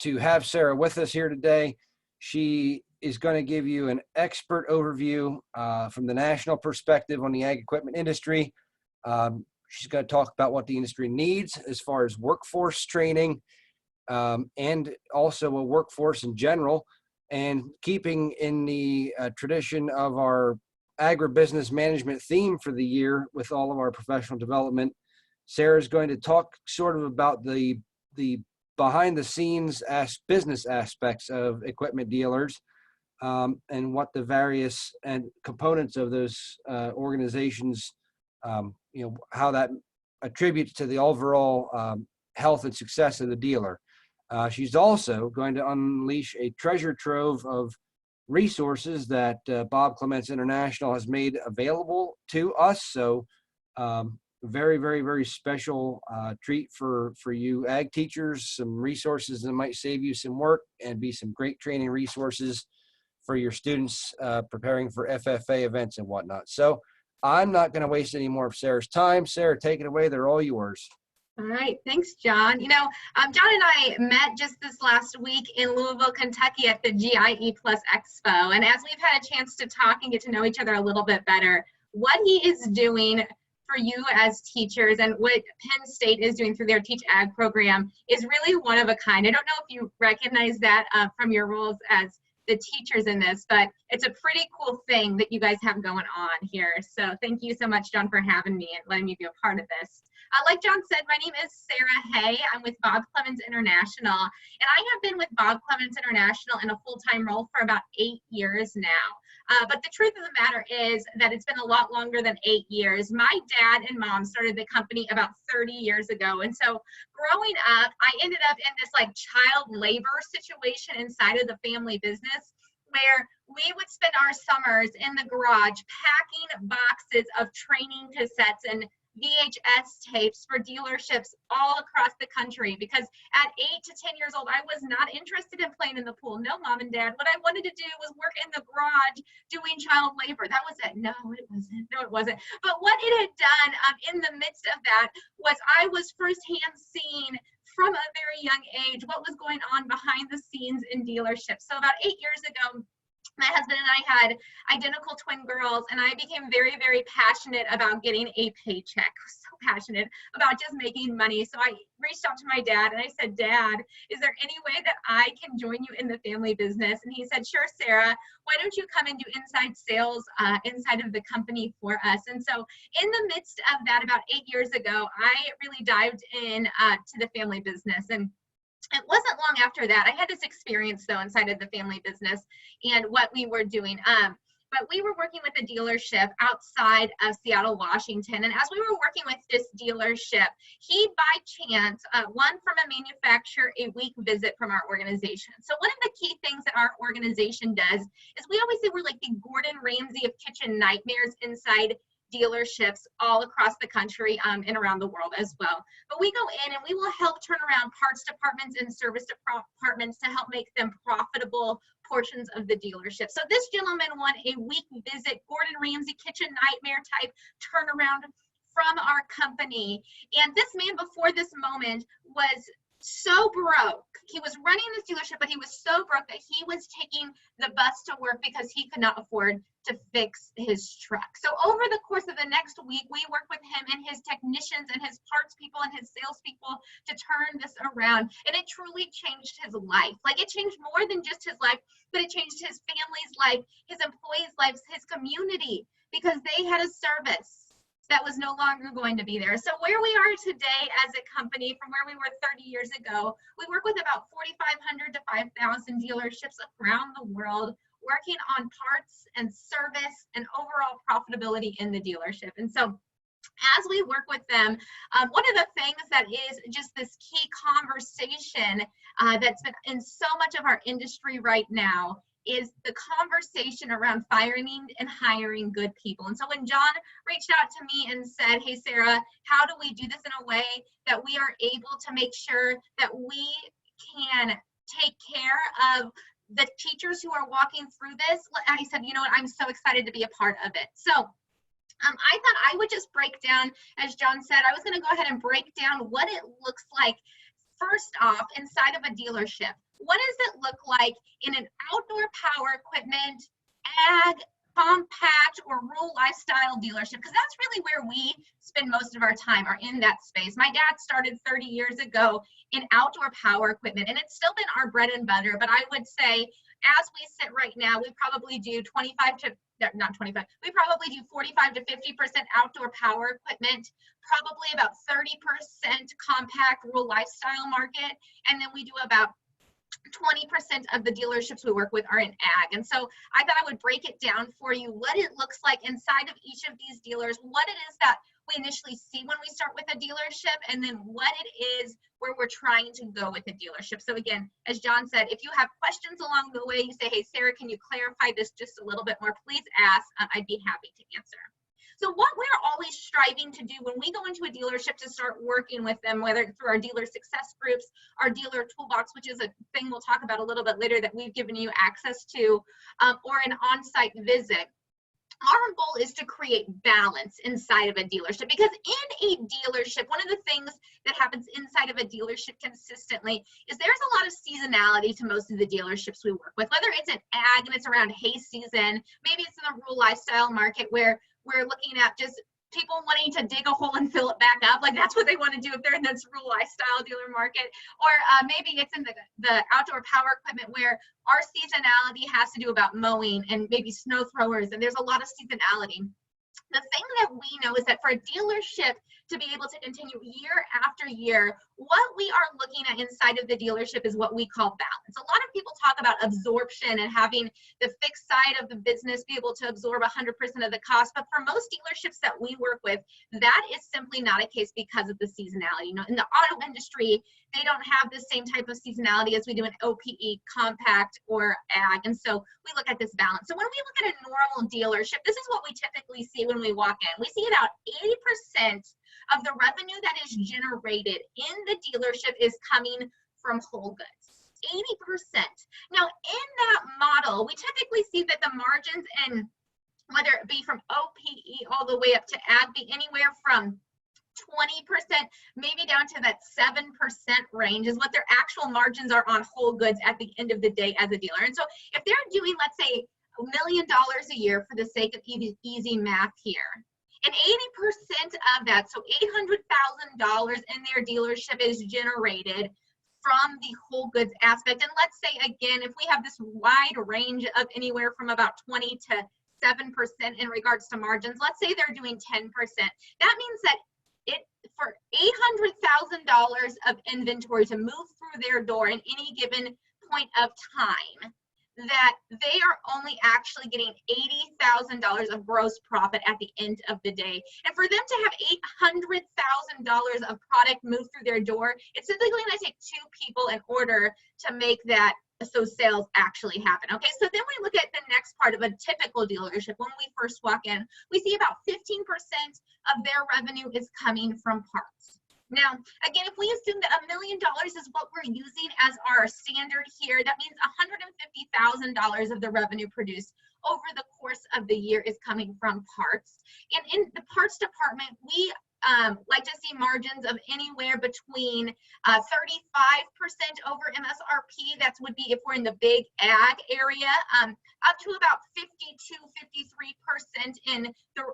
to have Sarah with us here today. She is going to give you an expert overview from the national perspective on the ag equipment industry. She's going to talk about what the industry needs as far as workforce training and also a workforce in general, and keeping in the tradition of our agribusiness management theme for the year with all of our professional development. Sarah's going to talk sort of about the behind the scenes business aspects of equipment dealers and what the various and components of those organizations, how that attributes to the overall health and success of the dealer. She's also going to unleash a treasure trove of resources that Bob Clements International has made available to us. So very, very, very special treat for you ag teachers, some resources that might save you some work and be some great training resources for your students preparing for FFA events and whatnot. So I'm not going to waste any more of Sarah's time. Sarah, take it away. They're all yours. All right, thanks, John. John and I met just this last week in Louisville, Kentucky at the GIE Plus Expo. And as we've had a chance to talk and get to know each other a little bit better, what he is doing for you as teachers and what Penn State is doing through their TeachAg program is really one of a kind. I don't know if you recognize that from your roles as the teachers in this, but it's a pretty cool thing that you guys have going on here. So thank you so much, John, for having me and letting me be a part of this. Like John said, my name is Sarah Hay. I'm with Bob Clements International, and I have been with Bob Clements International in a full-time role for about 8 years now. But the truth of the matter is that it's been a lot longer than 8 years. My dad and mom started the company about 30 years ago. And so growing up, I ended up in this like child labor situation inside of the family business where we would spend our summers in the garage packing boxes of training cassettes and VHS tapes for dealerships all across the country, because at 8 to 10 years old, I was not interested in playing in the pool. No, Mom and Dad. What I wanted to do was work in the garage doing child labor. That was it. No, it wasn't. No, it wasn't. But what it had done in the midst of that was I was firsthand seeing from a very young age what was going on behind the scenes in dealerships. So about 8 years ago, my husband and I had identical twin girls, and I became very, very passionate about getting a paycheck. So passionate about just making money. So I reached out to my dad and I said, Dad, is there any way that I can join you in the family business? And he said, sure, Sarah, why don't you come and do inside sales inside of the company for us? And so in the midst of that, about 8 years ago, I really dived in to the family business. And it wasn't long after that. I had this experience though inside of the family business and what we were doing. But we were working with a dealership outside of Seattle, Washington. And as we were working with this dealership, he by chance won from a manufacturer a week visit from our organization. So one of the key things that our organization does is we always say we're like the Gordon Ramsay of kitchen nightmares inside dealerships all across the country and around the world as well. But we go in and we will help turn around parts departments and service departments to help make them profitable portions of the dealership. So this gentleman won a week visit, Gordon Ramsay kitchen nightmare type turnaround from our company. And this man before this moment was so broke. He was running this dealership, but he was so broke that he was taking the bus to work because he could not afford to fix his truck. So over the course of the next week, we worked with him and his technicians and his parts people and his salespeople to turn this around. And it truly changed his life. Like it changed more than just his life, but it changed his family's life, his employees' lives, his community, because they had a service that was no longer going to be there. So where we are today as a company from where we were 30 years ago, we work with about 4,500 to 5,000 dealerships around the world, working on parts and service and overall profitability in the dealership. And so as we work with them, one of the things that is just this key conversation that's been in so much of our industry right now is the conversation around firing and hiring good people. And so when John reached out to me and said, hey, Sarah, how do we do this in a way that we are able to make sure that we can take care of the teachers who are walking through this? I said, you know what, I'm so excited to be a part of it. So I thought I would just break down, as John said, I was going to go ahead and break down what it looks like first off, inside of a dealership, what does it look like in an outdoor power equipment, ag, compact, or rural lifestyle dealership? Because that's really where we spend most of our time, are in that space. My dad started 30 years ago in outdoor power equipment, and it's still been our bread and butter. But I would say, as we sit right now, we probably do 25 to, not 25, we probably do 45 to 50% outdoor power equipment, probably about 30% compact rural lifestyle market, and then we do about 20% of the dealerships we work with are in ag. And so I thought I would break it down for you, what it looks like inside of each of these dealers, what it is that we initially see when we start with a dealership, and then what it is where we're trying to go with a dealership. So again, as John said, if you have questions along the way, you say, hey, Sarah, can you clarify this just a little bit more? Please ask. I'd be happy to answer. So what we're always striving to do when we go into a dealership to start working with them, whether through our dealer success groups, our dealer toolbox, which is a thing we'll talk about a little bit later that we've given you access to, or an on-site visit, our goal is to create balance inside of a dealership. Because in a dealership, one of the things that happens inside of a dealership consistently is there's a lot of seasonality to most of the dealerships we work with, whether it's an ag and it's around hay season, maybe it's in the rural lifestyle market where we're looking at just people wanting to dig a hole and fill it back up. Like that's what they want to do if they're in this rural lifestyle dealer market. Or maybe it's in the outdoor power equipment where our seasonality has to do about mowing and maybe snow throwers, and there's a lot of seasonality. The thing that we know is that for a dealership to be able to continue year after year, what we are looking at inside of the dealership is what we call balance. A lot of people talk about absorption and having the fixed side of the business be able to absorb 100% of the cost, but for most dealerships that we work with, that is simply not a case because of the seasonality. You know, in the auto industry, they don't have the same type of seasonality as we do in OPE, compact, or ag, and so we look at this balance. So when we look at a normal dealership, this is what we typically see when we walk in. We see about 80% of the revenue that is generated in the dealership is coming from whole goods. 80%. Now, in that model, we typically see that the margins, and whether it be from OPE all the way up to ag, be anywhere from 20%, maybe down to that 7% range is what their actual margins are on whole goods at the end of the day as a dealer. And so if they're doing, let's say, $1 million a year for the sake of easy math here, and 80% of that, so $800,000 in their dealership is generated from the whole goods aspect. And let's say, again, if we have this wide range of anywhere from about 20 to 7% in regards to margins, let's say they're doing 10%. That means that for $800,000 of inventory to move through their door in any given point of time, that they are only actually getting $80,000 of gross profit at the end of the day. And for them to have $800,000 of product move through their door, it's typically going to take two people in order to make that, so sales actually happen. Okay, so then we look at the next part of a typical dealership. When we first walk in, we see about 15% of their revenue is coming from parts. Now, again, if we assume that $1 million is what we're using as our standard here, that means $150,000 of the revenue produced over the course of the year is coming from parts. And in the parts department, we like to see margins of anywhere between 35% over MSRP. That would be if we're in the big ag area, up to about 52-53% in the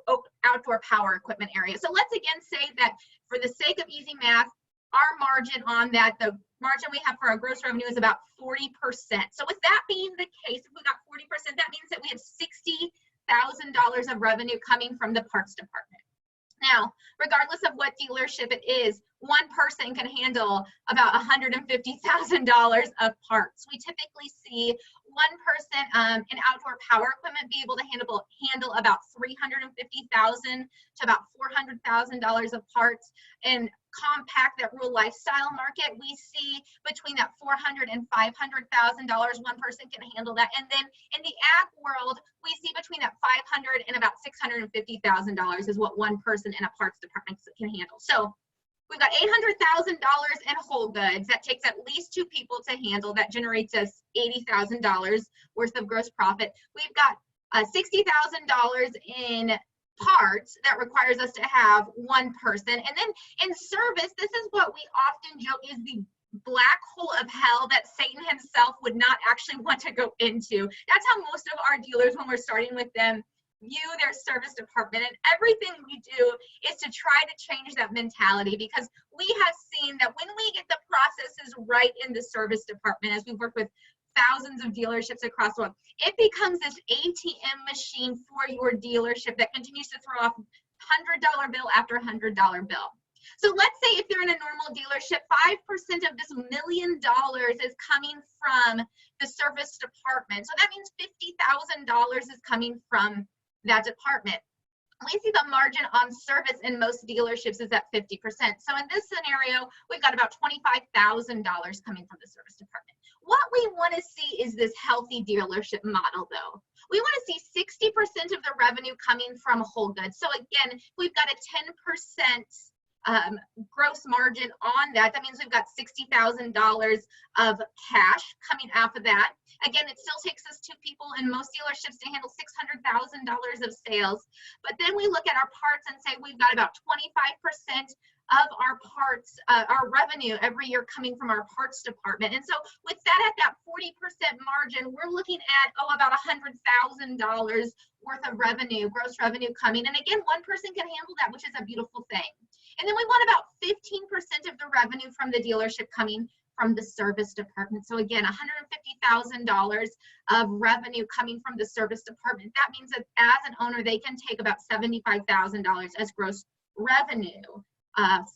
outdoor power equipment area. So let's again say that for the sake of easy math, our margin on that, the margin we have for our gross revenue is about 40%. So with that being the case, if we got 40%, that means that we have $60,000 of revenue coming from the parts department. Now, regardless of what dealership it is, one person can handle about $150,000 of parts. We typically see one person in outdoor power equipment be able to handle about $350,000 to about $400,000 of parts. In compact, that rural lifestyle market, we see between that $400,000 and $500,000, one person can handle that. And then in the ag world, we see between that $500,000 and about $650,000 is what one person in a parts department can handle. So we've got $800,000 in whole goods. That takes at least two people to handle. That generates us $80,000 worth of gross profit. We've got $60,000 in parts that requires us to have one person. And then in service, this is what we often joke is the black hole of hell that Satan himself would not actually want to go into. That's how most of our dealers, when we're starting with them, view their service department. And everything we do is to try to change that mentality, because we have seen that when we get the processes right in the service department, as we work with thousands of dealerships across the world, it becomes this ATM machine for your dealership that continues to throw off $100 bill after $100 bill. So let's say if you're in a normal dealership, 5% of this $1 million is coming from the service department. So that means $50,000 is coming from that department. We see the margin on service in most dealerships is at 50%. So in this scenario, we've got about $25,000 coming from the service department. What we want to see is this healthy dealership model, though. We want to see 60% of the revenue coming from whole goods. So again, we've got a 10% gross margin on that. That means we've got $60,000 of cash coming off of that. Again, it still takes us 2 people in most dealerships to handle $600,000 of sales. But then we look at our parts and say we've got about 25% of our parts, our revenue every year coming from our parts department. And so with that at that 40% margin, we're looking at, about $100,000 worth of revenue, gross revenue coming. And again, one person can handle that, which is a beautiful thing. And then we want about 15% of the revenue from the dealership coming from the service department. So again, $150,000 of revenue coming from the service department. That means that as an owner, they can take about $75,000 as gross revenue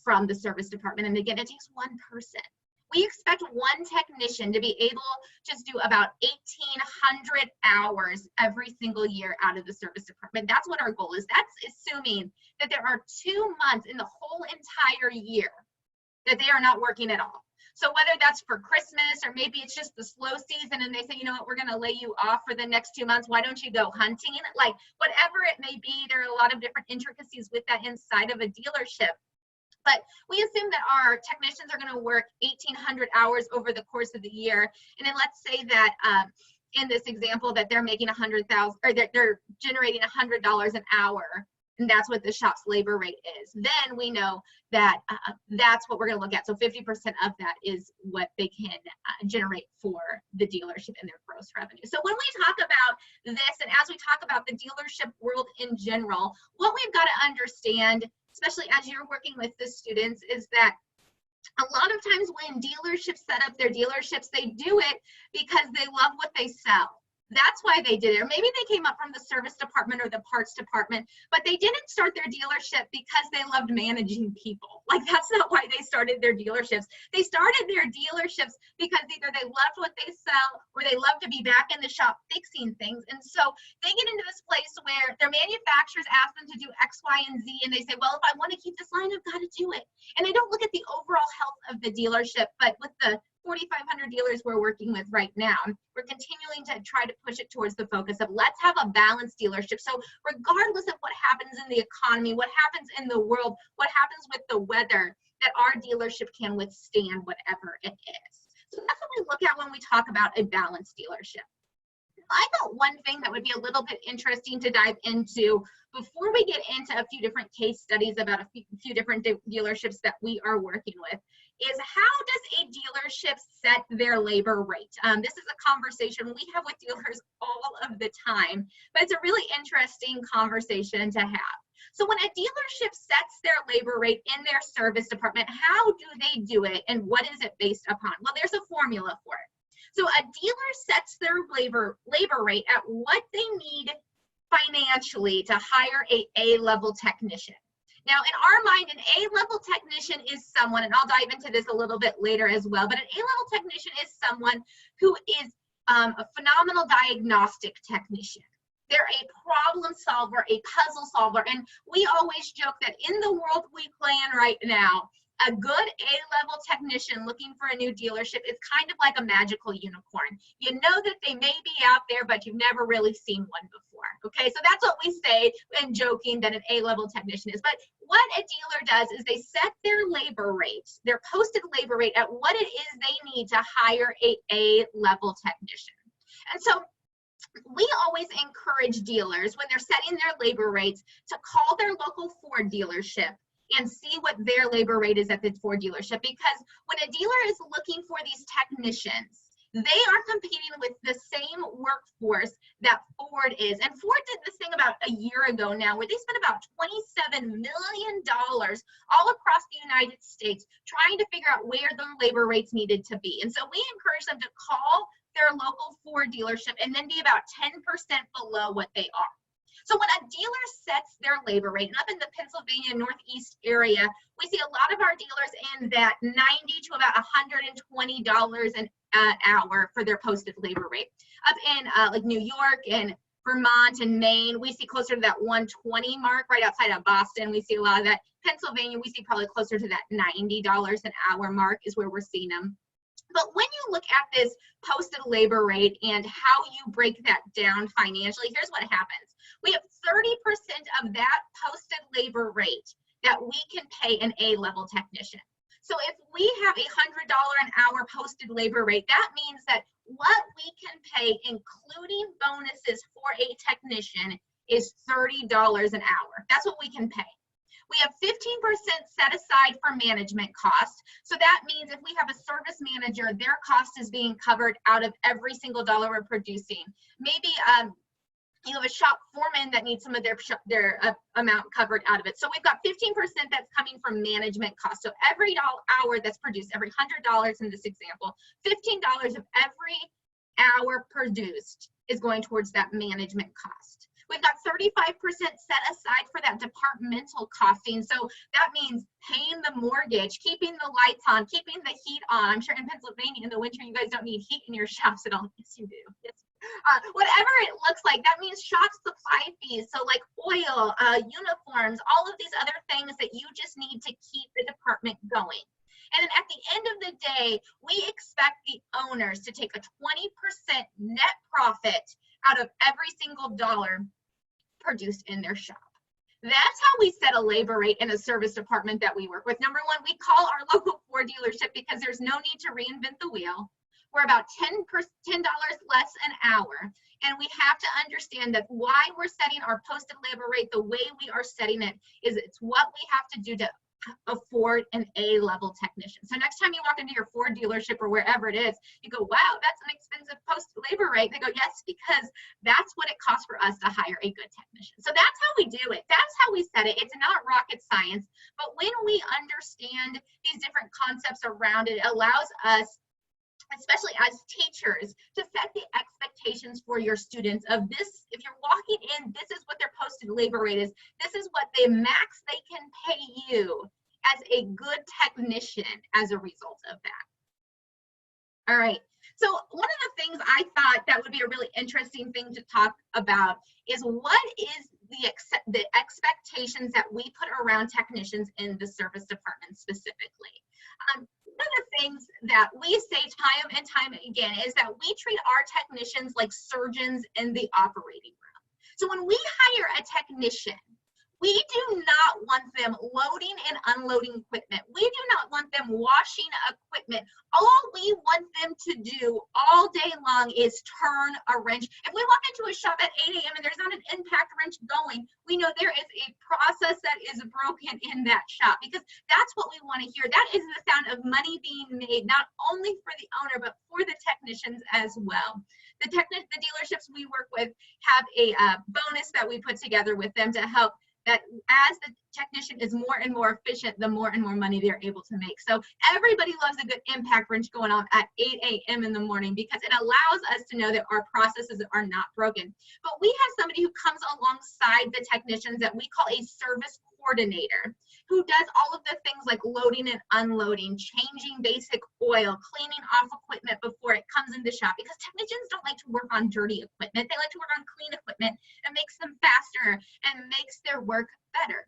from the service department. And again, it takes one person. We expect one technician to be able to do about 1,800 hours every single year out of the service department. That's what our goal is. That's assuming that there are 2 months in the whole entire year that they are not working at all. So whether that's for Christmas or maybe it's just the slow season and they say, you know what, we're going to lay you off for the next 2 months. Why don't you go hunting? Like whatever it may be, there are a lot of different intricacies with that inside of a dealership. But we assume that our technicians are going to work 1,800 hours over the course of the year. And then let's say that in this example that they're making 100,000 or that they're generating $100 an hour. And that's what the shop's labor rate is. Then we know that that's what we're going to look at. So 50% of that is what they can generate for the dealership and their gross revenue. So when we talk about this, and as we talk about the dealership world in general, what we've got to understand, especially as you're working with the students, is that a lot of times when dealerships set up their dealerships, they do it because they love what they sell. That's why they did it. Or maybe they came up from the service department or the parts department, but they didn't start their dealership because they loved managing people. Like that's not why they started their dealerships. They started their dealerships because either they loved what they sell or they love to be back in the shop fixing things. And so they get into this place where their manufacturers ask them to do X, Y, and Z, and they say, well, if I want to keep this line, I've got to do it. And they don't look at the overall health of the dealership, but with the 4,500 dealers we're working with right now, we're continuing to try to push it towards the focus of let's have a balanced dealership. So regardless of what happens in the economy, what happens in the world, what happens with the weather, that our dealership can withstand whatever it is. So that's what we look at when we talk about a balanced dealership. I thought one thing that would be a little bit interesting to dive into before we get into a few different case studies about a few different dealerships that we are working with is how does a dealership set their labor rate? This is a conversation we have with dealers all of the time, but it's a really interesting conversation to have. So when a dealership sets their labor rate in their service department, how do they do it and what is it based upon? Well, there's a formula for it. So a dealer sets their labor rate at what they need financially to hire a A-level technician. Now, in our mind, an A-level technician is someone, and I'll dive into this a little bit later as well, but an A-level technician is someone who is a phenomenal diagnostic technician. They're a problem solver, a puzzle solver, and we always joke that in the world we play in right now, a good A-level technician looking for a new dealership is kind of like a magical unicorn. You know that they may be out there, but you've never really seen one before. Okay, so that's what we say when joking that an A-level technician is. But what a dealer does is they set their labor rate, their posted labor rate at what it is they need to hire a A-level technician. And so we always encourage dealers when they're setting their labor rates to call their local Ford dealership and see what their labor rate is at the Ford dealership, because when a dealer is looking for these technicians, they are competing with the same workforce that Ford is. And Ford did this thing about a year ago now where they spent about $27 million all across the United States trying to figure out where the labor rates needed to be. And so we encourage them to call their local Ford dealership and then be about 10% below what they are. So when a dealer sets their labor rate, and up in the Pennsylvania Northeast area, we see a lot of our dealers in that $90 to about $120 an hour for their posted labor rate. Up in like New York and Vermont and Maine, we see closer to that 120 mark. Right outside of Boston, we see a lot of that. Pennsylvania, we see probably closer to that $90 an hour mark is where we're seeing them. But when you look at this posted labor rate and how you break that down financially, here's what happens. We have 30% of that posted labor rate that we can pay an A-level technician. So if we have a $100 an hour posted labor rate, that means that what we can pay, including bonuses for a technician, is $30 an hour. That's what we can pay. We have 15% set aside for management costs. So that means if we have a service manager, their cost is being covered out of every single dollar we're producing. Maybe you have a shop foreman that needs some of their amount covered out of it. So we've got 15% that's coming from management costs. So every hour that's produced, every $100 in this example, $15 of every hour produced is going towards that management cost. We've got 35% set aside for that departmental costing. So that means paying the mortgage, keeping the lights on, keeping the heat on. I'm sure in Pennsylvania in the winter, you guys don't need heat in your shops at all. Yes, you do. Yes. Whatever it looks like, that means shop supply fees. So like oil, uniforms, all of these other things that you just need to keep the department going. And then at the end of the day, we expect the owners to take a 20% net profit out of every single dollar produced in their shop. That's how we set a labor rate in a service department that we work with. Number one, we call our local Ford dealership because there's no need to reinvent the wheel. We're about $10 less an hour. And we have to understand that why we're setting our posted labor rate the way we are setting it is it's what we have to do to afford an A-level technician. So next time you walk into your Ford dealership or wherever it is, you go, wow, that's an expensive posted labor rate. They go, yes, because that's what it costs for us to hire a good technician. So that's how we do it. That's how we set it. It's not rocket science, but when we understand these different concepts around it, it allows us, especially as teachers, to set the expectations for your students of this. If you're walking in, this is what their posted labor rate is. This is what the max they can pay you as a good technician as a result of that. All right. So one of the things I thought that would be a really interesting thing to talk about is what is the expectations that we put around technicians in the service department specifically. One of the things that we say time and time again is that we treat our technicians like surgeons in the operating room. So when we hire a technician, we do not want them loading and unloading equipment. We do not want them washing equipment. All we want them to do all day long is turn a wrench. If we walk into a shop at 8 a.m. and there's not an impact wrench going, we know there is a process that is broken in that shop, because that's what we want to hear. That is the sound of money being made, not only for the owner, but for the technicians as well. The dealerships we work with have a bonus that we put together with them to help that as the technician is more and more efficient, the more and more money they're able to make. So everybody loves a good impact wrench going on at 8 a.m. in the morning, because it allows us to know that our processes are not broken. But we have somebody who comes alongside the technicians that we call a service coordinator, who does all of the things like loading and unloading, changing basic oil, cleaning off equipment before it comes in the shop, because technicians don't like to work on dirty equipment. They like to work on clean equipment. It makes them faster and makes their work better.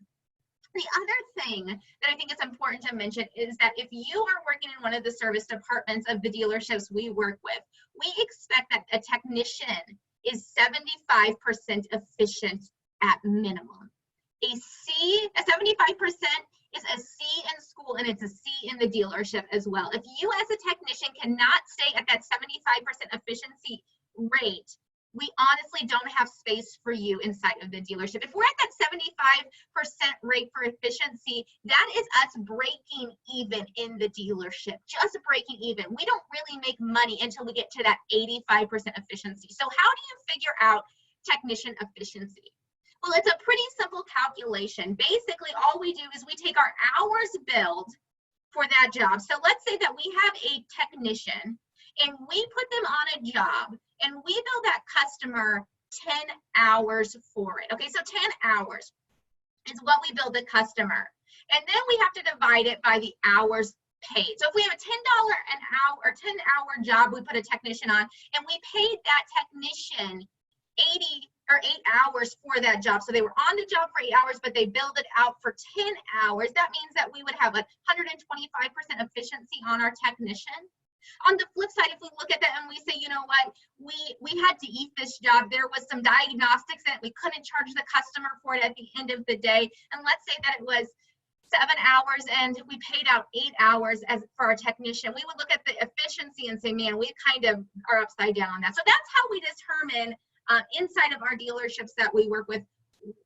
The other thing that I think is important to mention is that if you are working in one of the service departments of the dealerships we work with, we expect that a technician is 75% efficient at minimum. A 75% is a C in school, and it's a C in the dealership as well. If you as a technician cannot stay at that 75% efficiency rate, we honestly don't have space for you inside of the dealership. If we're at that 75% rate for efficiency, that is us breaking even in the dealership, just breaking even. We don't really make money until we get to that 85% efficiency. So how do you figure out technician efficiency? Well, it's a pretty simple calculation. Basically, all we do is we take our hours billed for that job. So let's say that we have a technician and we put them on a job and we bill that customer 10 hours for it. Okay, so 10 hours is what we bill the customer. And then we have to divide it by the hours paid. So if we have a $10 an hour or 10-hour job we put a technician on, and we paid that technician 8 hours for that job. So they were on the job for 8 hours, but they billed it out for 10 hours. That means that we would have a 125% efficiency on our technician. On the flip side, if we look at that and we say, you know what, we had to eat this job. There was some diagnostics that we couldn't charge the customer for it at the end of the day. And let's say that it was 7 hours and we paid out 8 hours as for our technician. We would look at the efficiency and say, man, we kind of are upside down on that. So that's how we determine inside of our dealerships that we work with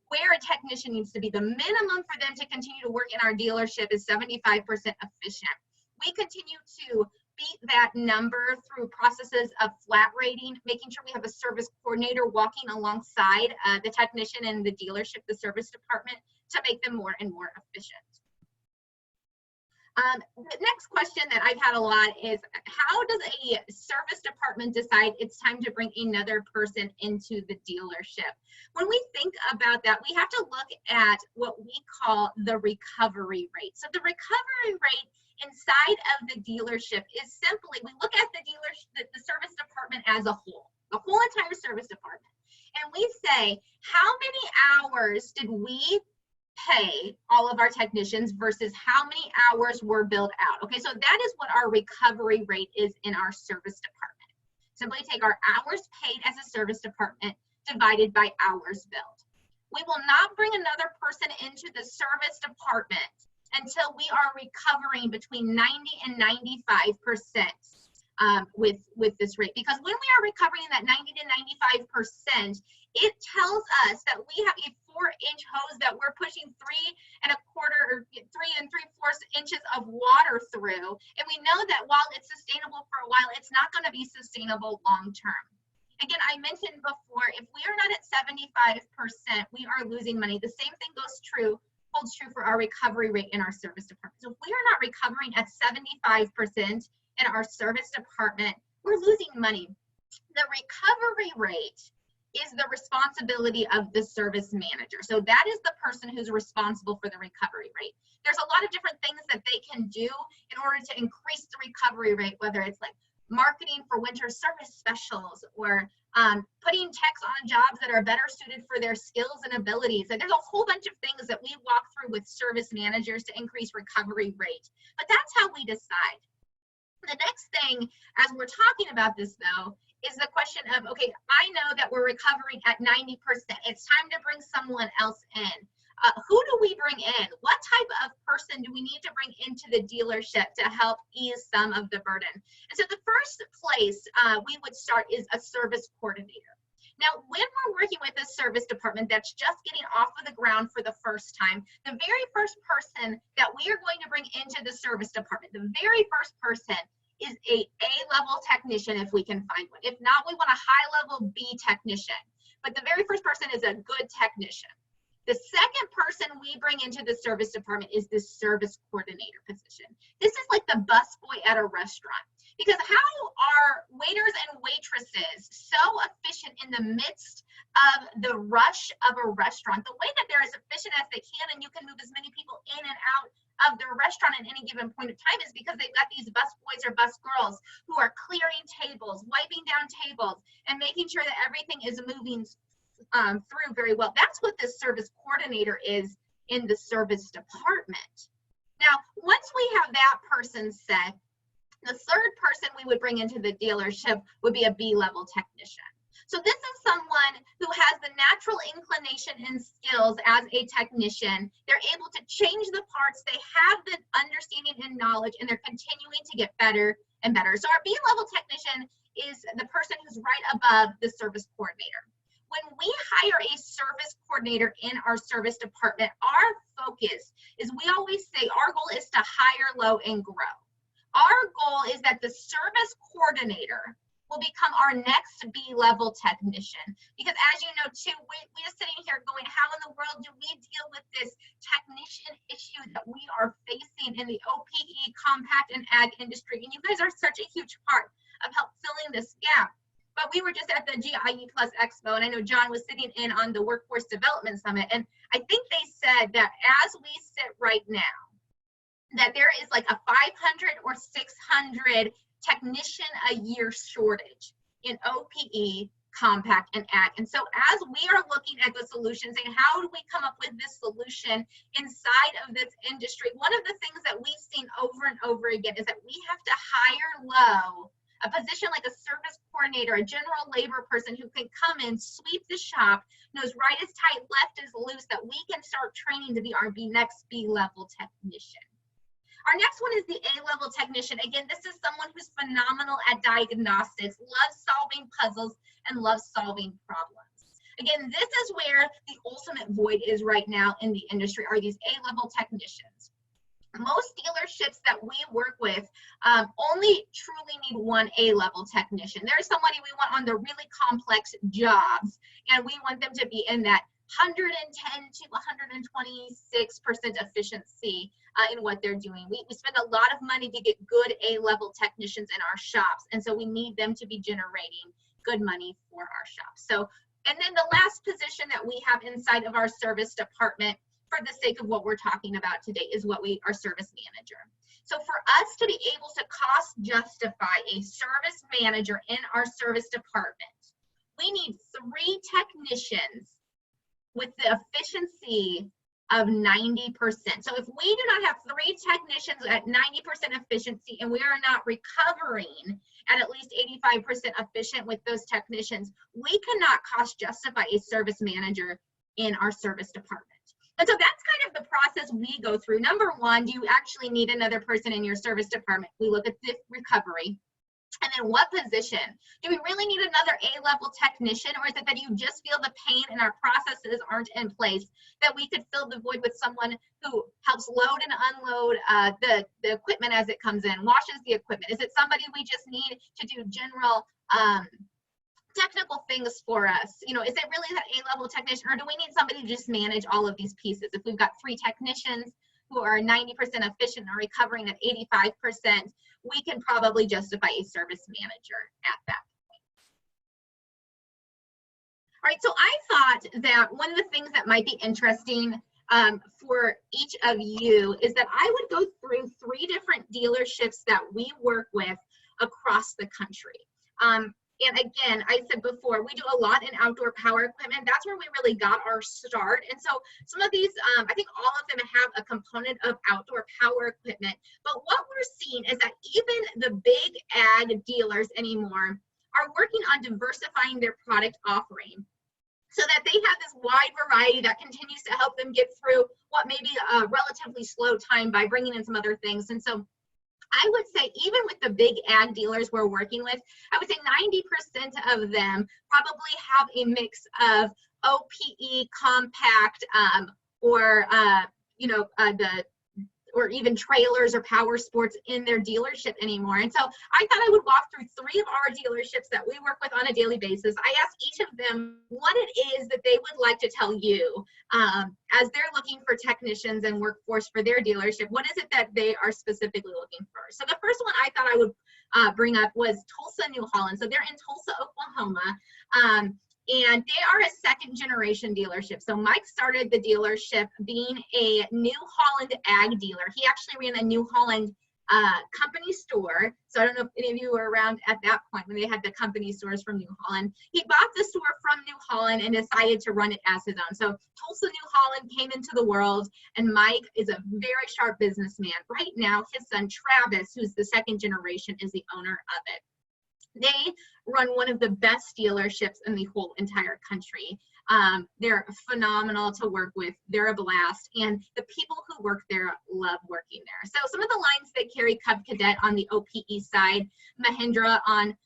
where a technician needs to be. The minimum for them to continue to work in our dealership is 75% efficient. We continue to beat that number through processes of flat rating, making sure we have a service coordinator walking alongside the technician and the dealership, the service department, to make them more and more efficient. The next question that I've had a lot is, how does a service department decide it's time to bring another person into the dealership? When we think about that, we have to look at what we call the recovery rate. So the recovery rate inside of the dealership is simply, we look at the dealership, the service department as a whole, the whole entire service department, and we say, how many hours did we pay all of our technicians versus how many hours were billed out? Okay, so that is what our recovery rate is in our service department. Simply take our hours paid as a service department divided by hours billed. We will not bring another person into the service department until we are recovering between 90 and 95% with this rate. Because when we are recovering that 90 to 95%, it tells us that we have a 4-inch hose that we're pushing 3 1/4 or 3 3/4 inches of water through. And we know that while it's sustainable for a while, it's not going to be sustainable long term. Again, I mentioned before, if we are not at 75%, we are losing money. The same thing holds true for our recovery rate in our service department. So if we are not recovering at 75% in our service department, we're losing money. The recovery rate is the responsibility of the service manager. So that is the person who's responsible for the recovery rate. There's a lot of different things that they can do in order to increase the recovery rate, whether it's like marketing for winter service specials or putting techs on jobs that are better suited for their skills and abilities. And there's a whole bunch of things that we walk through with service managers to increase recovery rate. But that's how we decide. The next thing, as we're talking about this though, is the question of, okay, I know that we're recovering at 90%. It's time to bring someone else in. Who do we bring in? What type of person do we need to bring into the dealership to help ease some of the burden? And so the first place we would start is a service coordinator. Now, when we're working with a service department that's just getting off of the ground for the first time, the very first person that we are going to bring into the service department, the very first person is a A-level technician if we can find one. If not, we want a high-level B technician. But the very first person is a good technician. The second person we bring into the service department is this service coordinator position. This is like the busboy at a restaurant. Because how are waiters and waitresses so efficient in the midst of the rush of a restaurant? The way that they're as efficient as they can and you can move as many people in and out of the restaurant at any given point of time is because they've got these busboys or busgirls who are clearing tables, wiping down tables, and making sure that everything is moving through very well. That's what this service coordinator is in the service department. Now, once we have that person set, the third person we would bring into the dealership would be a B-level technician. So this is someone who has the natural inclination and skills as a technician. They're able to change the parts. They have the understanding and knowledge, and they're continuing to get better and better. So our B-level technician is the person who's right above the service coordinator. When we hire a service coordinator in our service department, our focus is, we always say our goal is to hire low and grow. Our goal is that the service coordinator will become our next B-level technician. Because as you know too, we are sitting here going, how in the world do we deal with this technician issue that we are facing in the OPE, compact, and ag industry? And you guys are such a huge part of help filling this gap. But we were just at the GIE Plus Expo, and I know John was sitting in on the Workforce Development Summit, and I think they said that as we sit right now, that there is like a 500 or 600 technician a year shortage in OPE, compact, and ag. And so as we are looking at the solutions and how do we come up with this solution inside of this industry, one of the things that we've seen over and over again is that we have to hire low. A position like a service coordinator, a general labor person who can come in, sweep the shop, knows right is tight, left is loose, that we can start training to be our next B-level technician. Our next one is the A-level technician. Again, this is someone who's phenomenal at diagnostics, loves solving puzzles, and loves solving problems. Again, this is where the ultimate void is right now in the industry, are these A-level technicians. Most dealerships that we work with only truly need one A-level technician. There's somebody we want on the really complex jobs, and we want them to be in that 110 to 126% efficiency in what they're doing. We spend a lot of money to get good A-level technicians in our shops, and so we need them to be generating good money for our shops. So, and then the last position that we have inside of our service department, for the sake of what we're talking about today, is our service manager. So for us to be able to cost justify a service manager in our service department, we need 3 technicians with the efficiency of 90%. So if we do not have 3 technicians at 90% efficiency and we are not recovering at least 85% efficient with those technicians, we cannot cost justify a service manager in our service department. And so that's kind of the process we go through. Number one, do you actually need another person in your service department? We look at the recovery. And then what position? Do we really need another A-level technician, or is it that you just feel the pain and our processes aren't in place, that we could fill the void with someone who helps load and unload the equipment as it comes in, washes the equipment? Is it somebody we just need to do general technical things for us? You know, is it really that A-level technician, or do we need somebody to just manage all of these pieces? If we've got 3 technicians who are 90% efficient and recovering at 85%, we can probably justify a service manager at that point. All right, so I thought that one of the things that might be interesting for each of you is that I would go through 3 different dealerships that we work with across the country. And again, I said before, we do a lot in outdoor power equipment. That's where we really got our start. And so some of these, I think all of them have a component of outdoor power equipment. But what we're seeing is that even the big ag dealers anymore are working on diversifying their product offering so that they have this wide variety that continues to help them get through what may be a relatively slow time by bringing in some other things. And so I would say even with the big ag dealers we're working with, I would say 90% of them probably have a mix of OPE, compact, or or even trailers or power sports in their dealership anymore. And so I thought I would walk through 3 of our dealerships that we work with on a daily basis. I asked each of them what it is that they would like to tell you as they're looking for technicians and workforce for their dealership. What is it that they are specifically looking for? So the first one I thought I would bring up was Tulsa, New Holland. So they're in Tulsa, Oklahoma. And they are a 2nd-generation dealership. So Mike started the dealership being a New Holland ag dealer. He actually ran a New Holland company store. So I don't know if any of you were around at that point when they had the company stores from New Holland. He bought the store from New Holland and decided to run it as his own. So Tulsa, New Holland came into the world, and Mike is a very sharp businessman. Right now, his son Travis, who's the 2nd generation, is the owner of it. They run one of the best dealerships in the whole entire country. They're phenomenal to work with. They're a blast, and the people who work there love working there. So some of the lines they carry: Cub Cadet on the OPE side, Mahindra on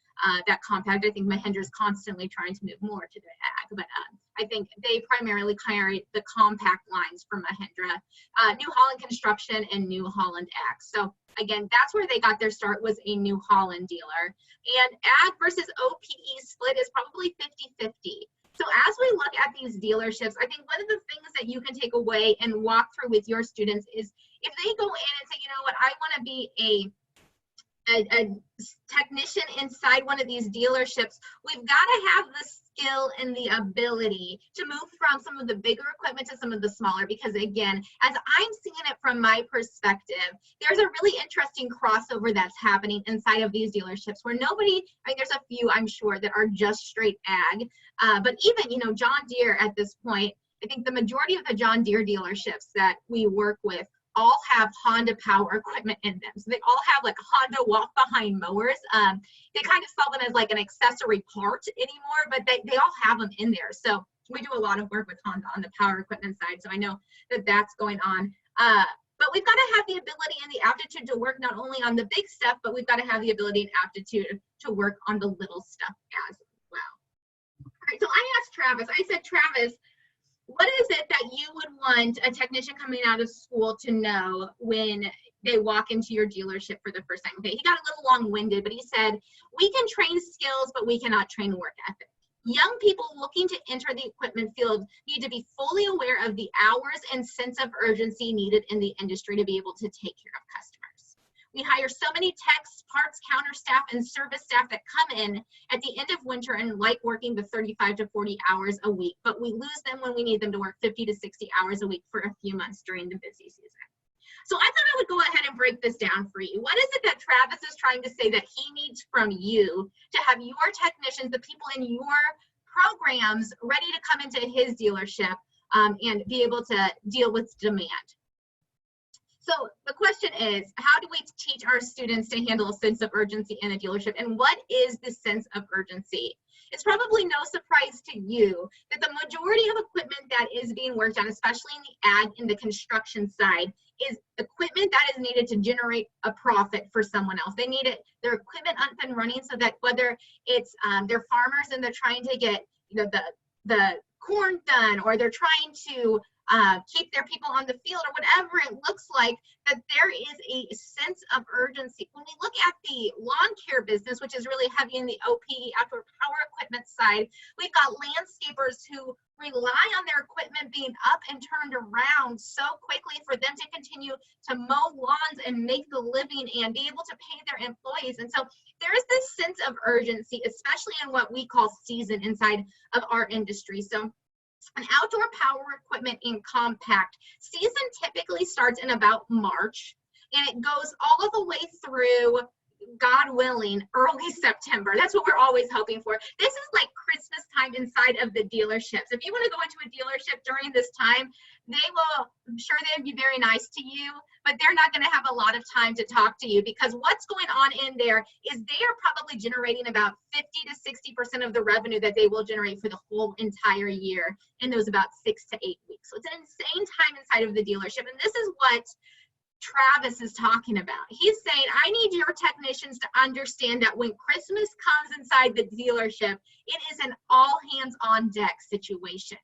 that compact. I think Mahindra is constantly trying to move more to the ag, but I think they primarily carry the compact lines from Mahindra, New Holland Construction and New Holland Ag. So again, that's where they got their start, was a New Holland dealer. And ag versus OPE split is probably 50-50. So as we look at these dealerships, I think one of the things that you can take away and walk through with your students is if they go in and say, you know what, I want to be a technician inside one of these dealerships, we've got to have the skill and the ability to move from some of the bigger equipment to some of the smaller, because again, as I'm seeing it from my perspective, there's a really interesting crossover that's happening inside of these dealerships where nobody, I mean, there's a few I'm sure that are just straight ag, but even, you know, John Deere at this point, I think the majority of the John Deere dealerships that we work with all have Honda power equipment in them. So they all have like Honda walk-behind mowers. They kind of sell them as like an accessory part anymore, but they all have them in there. So we do a lot of work with Honda on the power equipment side. So I know that that's going on. But we've got to have the ability and the aptitude to work not only on the big stuff, but we've got to have the ability and aptitude to work on the little stuff as well. All right, so I asked Travis, I said, Travis, what is it that you would want a technician coming out of school to know when they walk into your dealership for the first time? Okay, he got a little long-winded, but he said, we can train skills, but we cannot train work ethic. Young people looking to enter the equipment field need to be fully aware of the hours and sense of urgency needed in the industry to be able to take care of customers. We hire so many techs, parts counter staff, and service staff that come in at the end of winter and like working the 35 to 40 hours a week, but we lose them when we need them to work 50 to 60 hours a week for a few months during the busy season. So I thought I would go ahead and break this down for you. What is it that Travis is trying to say that he needs from you to have your technicians, the people in your programs, ready to come into his dealership and be able to deal with demand? So the question is, how do we teach our students to handle a sense of urgency in a dealership? And what is the sense of urgency? It's probably no surprise to you that the majority of equipment that is being worked on, especially in the ag and the construction side, is equipment that is needed to generate a profit for someone else. They need their equipment up and running so that whether it's they're farmers and they're trying to get, you know, the corn done, or they're trying to keep their people on the field, or whatever it looks like, that there is a sense of urgency. When we look at the lawn care business, which is really heavy in the OPE, outdoor power equipment side, we've got landscapers who rely on their equipment being up and turned around so quickly for them to continue to mow lawns and make the living and be able to pay their employees. And so there is this sense of urgency, especially in what we call season inside of our industry. So an outdoor power equipment in compact season typically starts in about March, and it goes all the way through, God willing, early September. That's what we're always hoping for. This is like Christmas time inside of the dealerships. If you want to go into a dealership during this time, they will, I'm sure they'd be very nice to you, but they're not going to have a lot of time to talk to you, because what's going on in there is they are probably generating about 50 to 60% of the revenue that they will generate for the whole entire year in those about 6 to 8 weeks. So it's an insane time inside of the dealership. And this is what Travis is talking about. He's saying, I need your technicians to understand that when Christmas comes inside the dealership, it is an all hands on deck situation.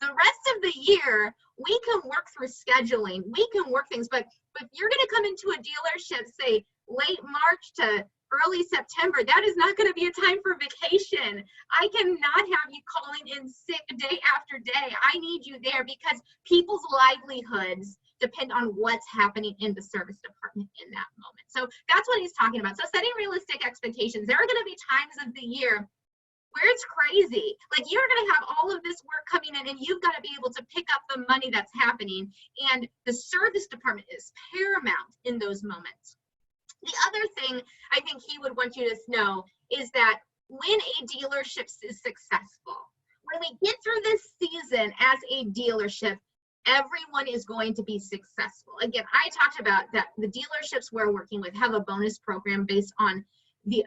The rest of the year, we can work through scheduling, we can work things, but if you're going to come into a dealership, say late March to early September, that is not going to be a time for vacation. I cannot have you calling in sick day after day. I need you there because people's livelihoods depend on what's happening in the service department in that moment. So that's what he's talking about. So setting realistic expectations. There are going to be times of the year where it's crazy. Like, you're going to have all of this work coming in and you've got to be able to pick up the money that's happening. And the service department is paramount in those moments. The other thing I think he would want you to know is that when a dealership is successful, when we get through this season as a dealership, everyone is going to be successful. Again, I talked about that the dealerships we're working with have a bonus program based on the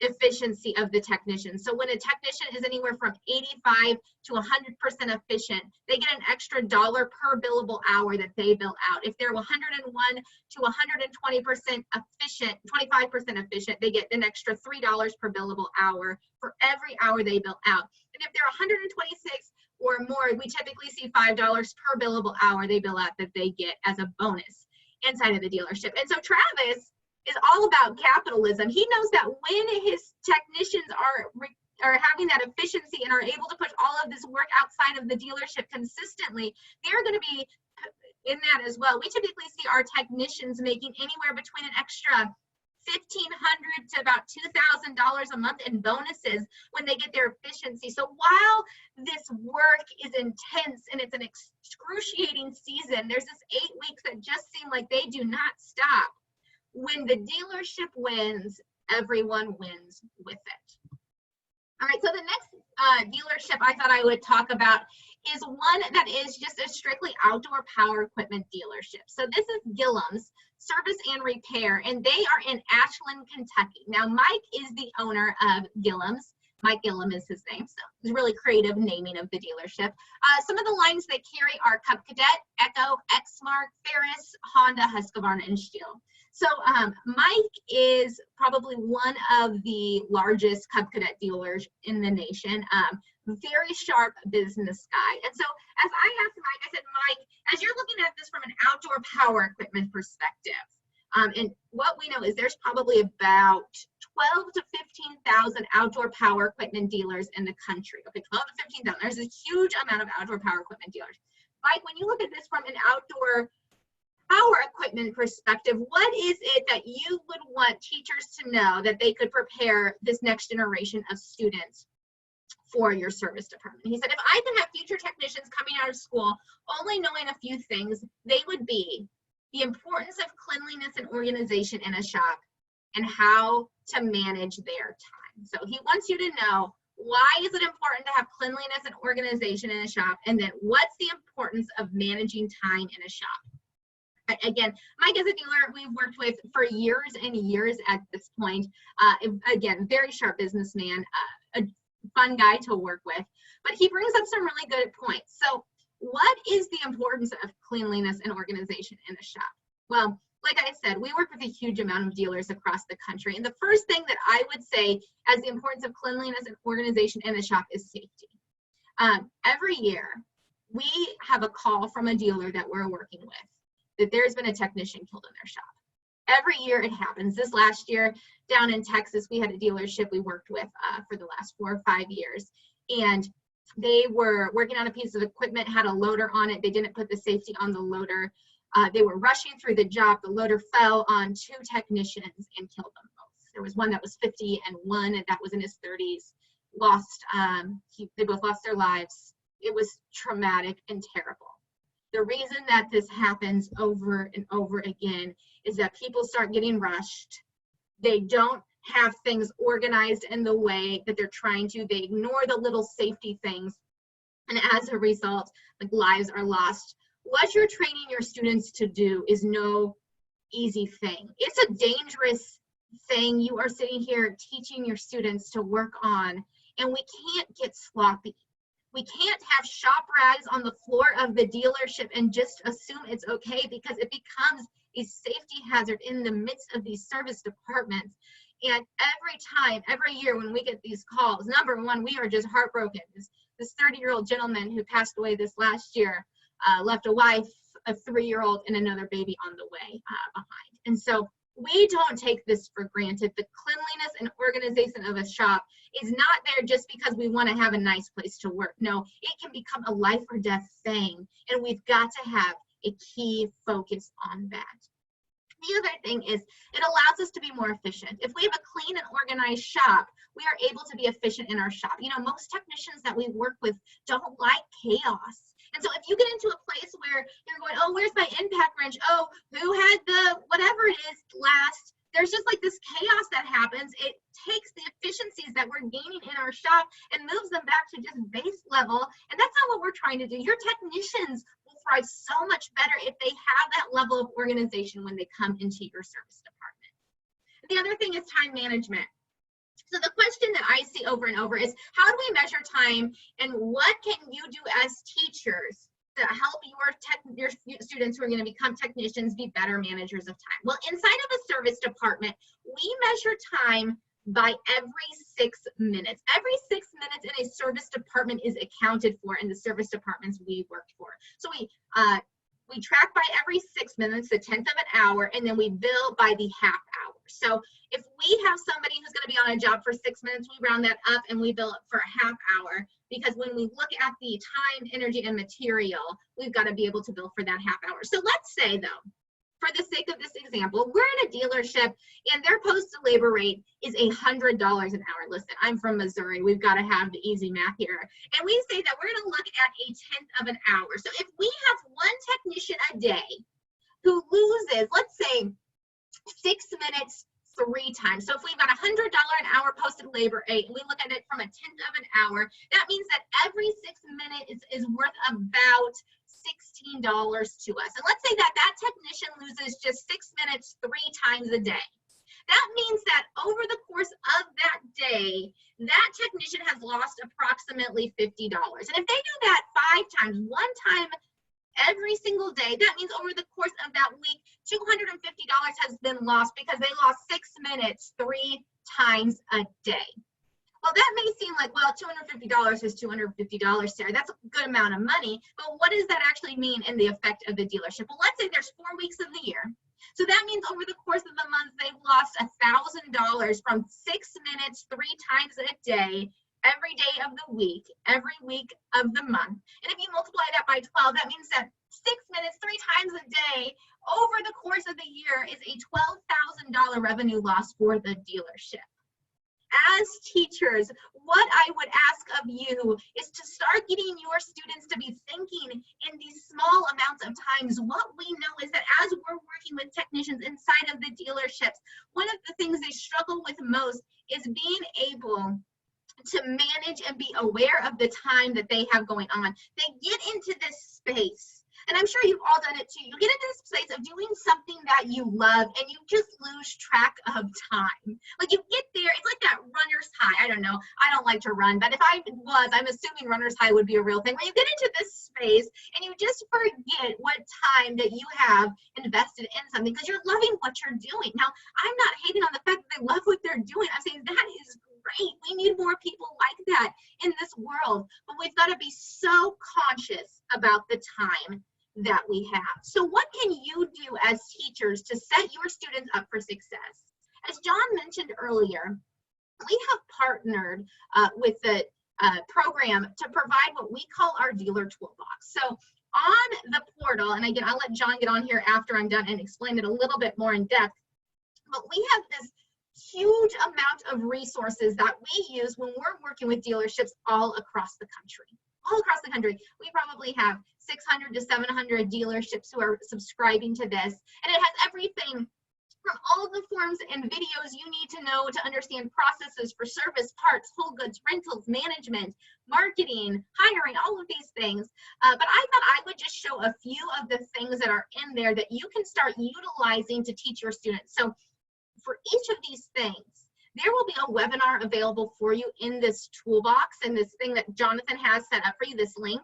efficiency of the technician. So when a technician is anywhere from 85 to 100% efficient, they get an extra dollar per billable hour that they bill out. If they're 101 to 120% efficient, 25% efficient, they get an extra $3 per billable hour for every hour they bill out. And if they're 126 or more, we typically see $5 per billable hour they bill out that they get as a bonus inside of the dealership. And so Travis is all about capitalism. He knows that when his technicians are having that efficiency and are able to push all of this work outside of the dealership consistently, they're going to be in that as well. We typically see our technicians making anywhere between an extra $1,500 to about $2,000 a month in bonuses when they get their efficiency. So while this work is intense and it's an excruciating season, there's this 8 weeks that just seem like they do not stop. When the dealership wins, everyone wins with it. All right, so the next dealership I thought I would talk about is one that is just a strictly outdoor power equipment dealership. So this is Gillum's Service and Repair, and they are in Ashland, Kentucky. Now, Mike is the owner of Gillum's. Mike Gillum is his name, so it's really creative naming of the dealership. Some of the lines they carry are Cub Cadet, Echo, Exmark, Ferris, Honda, Husqvarna, and Stihl. So Mike is probably one of the largest Cub Cadet dealers in the nation. Very sharp business guy. And so as I asked Mike, I said, Mike, as you're looking at this from an outdoor power equipment perspective, and what we know is there's probably about 12 to 15,000 outdoor power equipment dealers in the country. Okay, 12 to 15,000. There's a huge amount of outdoor power equipment dealers. Mike, when you look at this from an outdoor power equipment perspective, what is it that you would want teachers to know that they could prepare this next generation of students for your service department? He said, if I could have future technicians coming out of school only knowing a few things, they would be the importance of cleanliness and organization in a shop and how to manage their time. So he wants you to know, why is it important to have cleanliness and organization in a shop? And then what's the importance of managing time in a shop? Again, Mike is a dealer we've worked with for years and years at this point. Again, very sharp businessman, a fun guy to work with, but he brings up some really good points. So what is the importance of cleanliness and organization in a shop? Well, like I said, we work with a huge amount of dealers across the country. And the first thing that I would say as the importance of cleanliness and organization in the shop is safety. Every year, we have a call from a dealer that we're working with that there's been a technician killed in their shop. Every year it happens. This last year down in Texas, we had a dealership we worked with for the last 4 or 5 years. And they were working on a piece of equipment, had a loader on it. They didn't put the safety on the loader. They were rushing through the job. The loader fell on 2 technicians and killed them both. There was one that was 50 and one that was in his 30s. They both lost their lives. It was traumatic and terrible. The reason that this happens over and over again is that people start getting rushed. They don't have things organized in the way that they're trying to. They ignore the little safety things. And as a result, like, lives are lost. What you're training your students to do is no easy thing. It's a dangerous thing you are sitting here teaching your students to work on, and we can't get sloppy. We can't have shop rags on the floor of the dealership and just assume it's okay, because it becomes a safety hazard in the midst of these service departments. And every year when we get these calls, number one, we are just heartbroken. This 30-year-old gentleman who passed away this last year left a wife, a 3-year-old, and another baby on the way behind. And so we don't take this for granted. The cleanliness and organization of a shop is not there just because we want to have a nice place to work. No, it can become a life or death thing, and we've got to have a key focus on that. The other thing is it allows us to be more efficient. If we have a clean and organized shop, we are able to be efficient in our shop. You know, most technicians that we work with don't like chaos. And so if you get into a place where you're going, oh, where's my impact wrench? Oh, who had the whatever it is last? There's just like this chaos that happens. It takes the efficiencies that we're gaining in our shop and moves them back to just base level. And that's not what we're trying to do. Your technicians will thrive so much better if they have that level of organization when they come into your service department. The other thing is time management. So the question that I see over and over is, how do we measure time, and what can you do as teachers to help your students who are going to become technicians be better managers of time? Well, inside of a service department, we measure time by every 6 minutes. Every 6 minutes in a service department is accounted for in the service departments we worked for. So we track by every 6 minutes, the 10th of an hour, and then we bill by the half hour. So if we have somebody who's going to be on a job for 6 minutes, we round that up and we bill it for a half hour, because when we look at the time, energy, and material, we've got to be able to bill for that half hour. So let's say, though, for the sake of this example, we're in a dealership and their post-labor rate is $100 an hour. Listen, I'm from Missouri. We've got to have the easy math here. And we say that we're going to look at a 1/10 of an hour. So if we have one technician a day who loses, let's say, 6 minutes 3 times. So if we've got $100 an hour posted labor rate, and we look at it from a 1/10 of an hour, that means that every 6 minutes is worth about $16 to us. And let's say that that technician loses just 6 minutes 3 times a day. That means that over the course of that day, that technician has lost approximately $50. And if they do that 5 times, 1 time every single day, that means over the course of that week, $250 has been lost because they lost 6 minutes 3 times a day. Well, that may seem like, well, $250 is $250, Sarah. That's a good amount of money. But what does that actually mean in the effect of the dealership? Well, let's say there's 4 weeks of the year. So that means over the course of the month, they've lost $1,000 from 6 minutes 3 times a day, every day of the week, every week of the month. And if you multiply that by 12, that means that 6 minutes 3 times a day over the course of the year is a $12,000 revenue loss for the dealership. As teachers, what I would ask of you is to start getting your students to be thinking in these small amounts of times. What we know is that as we're working with technicians inside of the dealerships, one of the things they struggle with most is being able to manage and be aware of the time that they have going on. They get into this space, and I'm sure you've all done it too. You get into this place of doing something that you love and you just lose track of time. Like you get there, it's like that runner's high. I don't know, I don't like to run, but if I was, I'm assuming runner's high would be a real thing, where you get into this space and you just forget what time that you have invested in something because you're loving what you're doing. Now, I'm not hating on the fact that they love what they're doing. I'm saying that is great. We need more people like that in this world, but we've got to be so conscious about the time that we have. So what can you do as teachers to set your students up for success? As John mentioned earlier, we have partnered with the program to provide what we call our dealer toolbox. So on the portal, and again, I'll let John get on here after I'm done and explain it a little bit more in depth, but we have this huge amount of resources that we use when we're working with dealerships all across the country. All across the country. We probably have 600 to 700 dealerships who are subscribing to this, and it has everything from all the forms and videos you need to know to understand processes for service, parts, whole goods, rentals, management, marketing, hiring, all of these things. But I thought I would just show a few of the things that are in there that you can start utilizing to teach your students. So for each of these things, there will be a webinar available for you in this toolbox and this thing that Jonathan has set up for you, this link.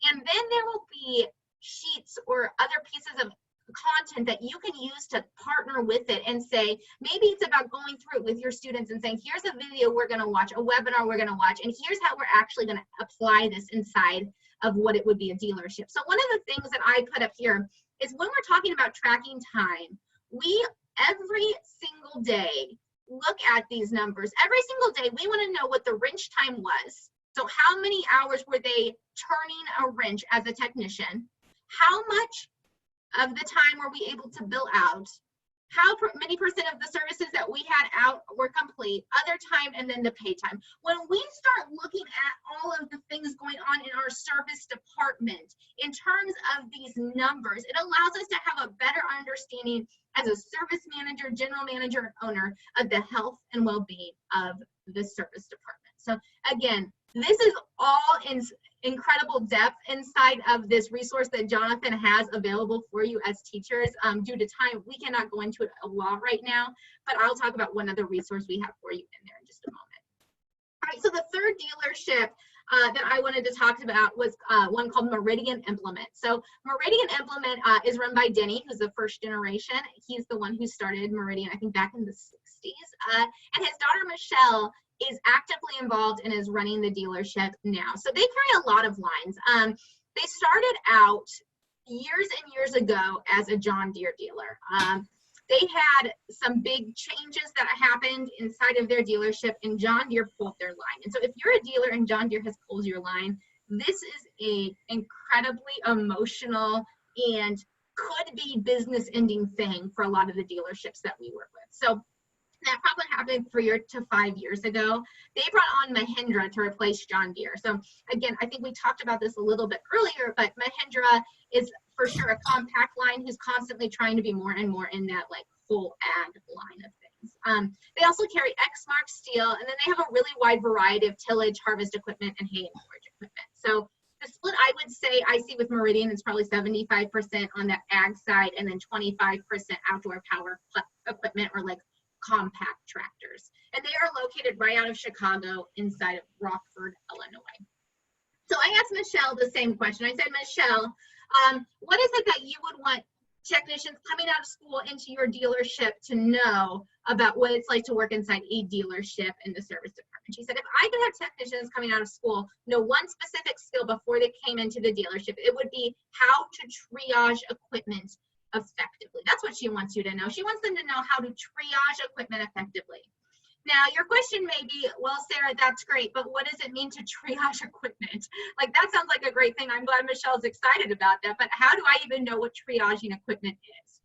And then there will be sheets or other pieces of content that you can use to partner with it and say, maybe it's about going through it with your students and saying, here's a video we're going to watch, a webinar we're going to watch, and here's how we're actually going to apply this inside of what it would be a dealership. So one of the things that I put up here is when we're talking about tracking time, we every single day look at these numbers. Every single day, we want to know what the wrench time was. So how many hours were they turning a wrench as a technician? How much of the time were we able to bill out? How many percent of the services that we had out were complete, other time, and then the pay time? When we start looking at all of the things going on in our service department in terms of these numbers, it allows us to have a better understanding as a service manager, general manager, and owner of the health and well-being of the service department. So again, this is all in incredible depth inside of this resource that Jonathan has available for you as teachers. Due to time, we cannot go into it a lot right now, but I'll talk about one other resource we have for you in there in just a moment. So the third dealership that I wanted to talk about was one called Meridian Implement. So Meridian Implement is run by Denny, who's the first generation. He's the one who started Meridian, I think, back in the 60s. And his daughter, Michelle, is actively involved and is running the dealership now. So they carry a lot of lines. They started out years and years ago as a John Deere dealer. They had some big changes that happened inside of their dealership, and John Deere pulled their line. And so if you're a dealer and John Deere has pulled your line, this is a incredibly emotional and could be business ending thing for a lot of the dealerships that we work with. So that probably happened 3 to 5 years ago. They brought on Mahindra to replace John Deere. So again, I think we talked about this a little bit earlier, but Mahindra is for sure a compact line who's constantly trying to be more and more in that like full ag line of things. They also carry Exmark steel, and then they have a really wide variety of tillage, harvest equipment, and hay and forage equipment. So the split I would say I see with Meridian is probably 75% on the ag side, and then 25% outdoor power equipment or like compact tractors. And they are located right out of Chicago inside of Rockford, Illinois. So I asked Michelle the same question. I said, Michelle, what is it that you would want technicians coming out of school into your dealership to know about what it's like to work inside a dealership in the service department? She said, if I could have technicians coming out of school know one specific skill before they came into the dealership, it would be how to triage equipment effectively. That's what she wants you to know. She wants them to know how to triage equipment effectively. Now, your question may be, well, Sarah, that's great, but what does it mean to triage equipment? Like, that sounds like a great thing. I'm glad Michelle's excited about that, but how do I even know what triaging equipment is?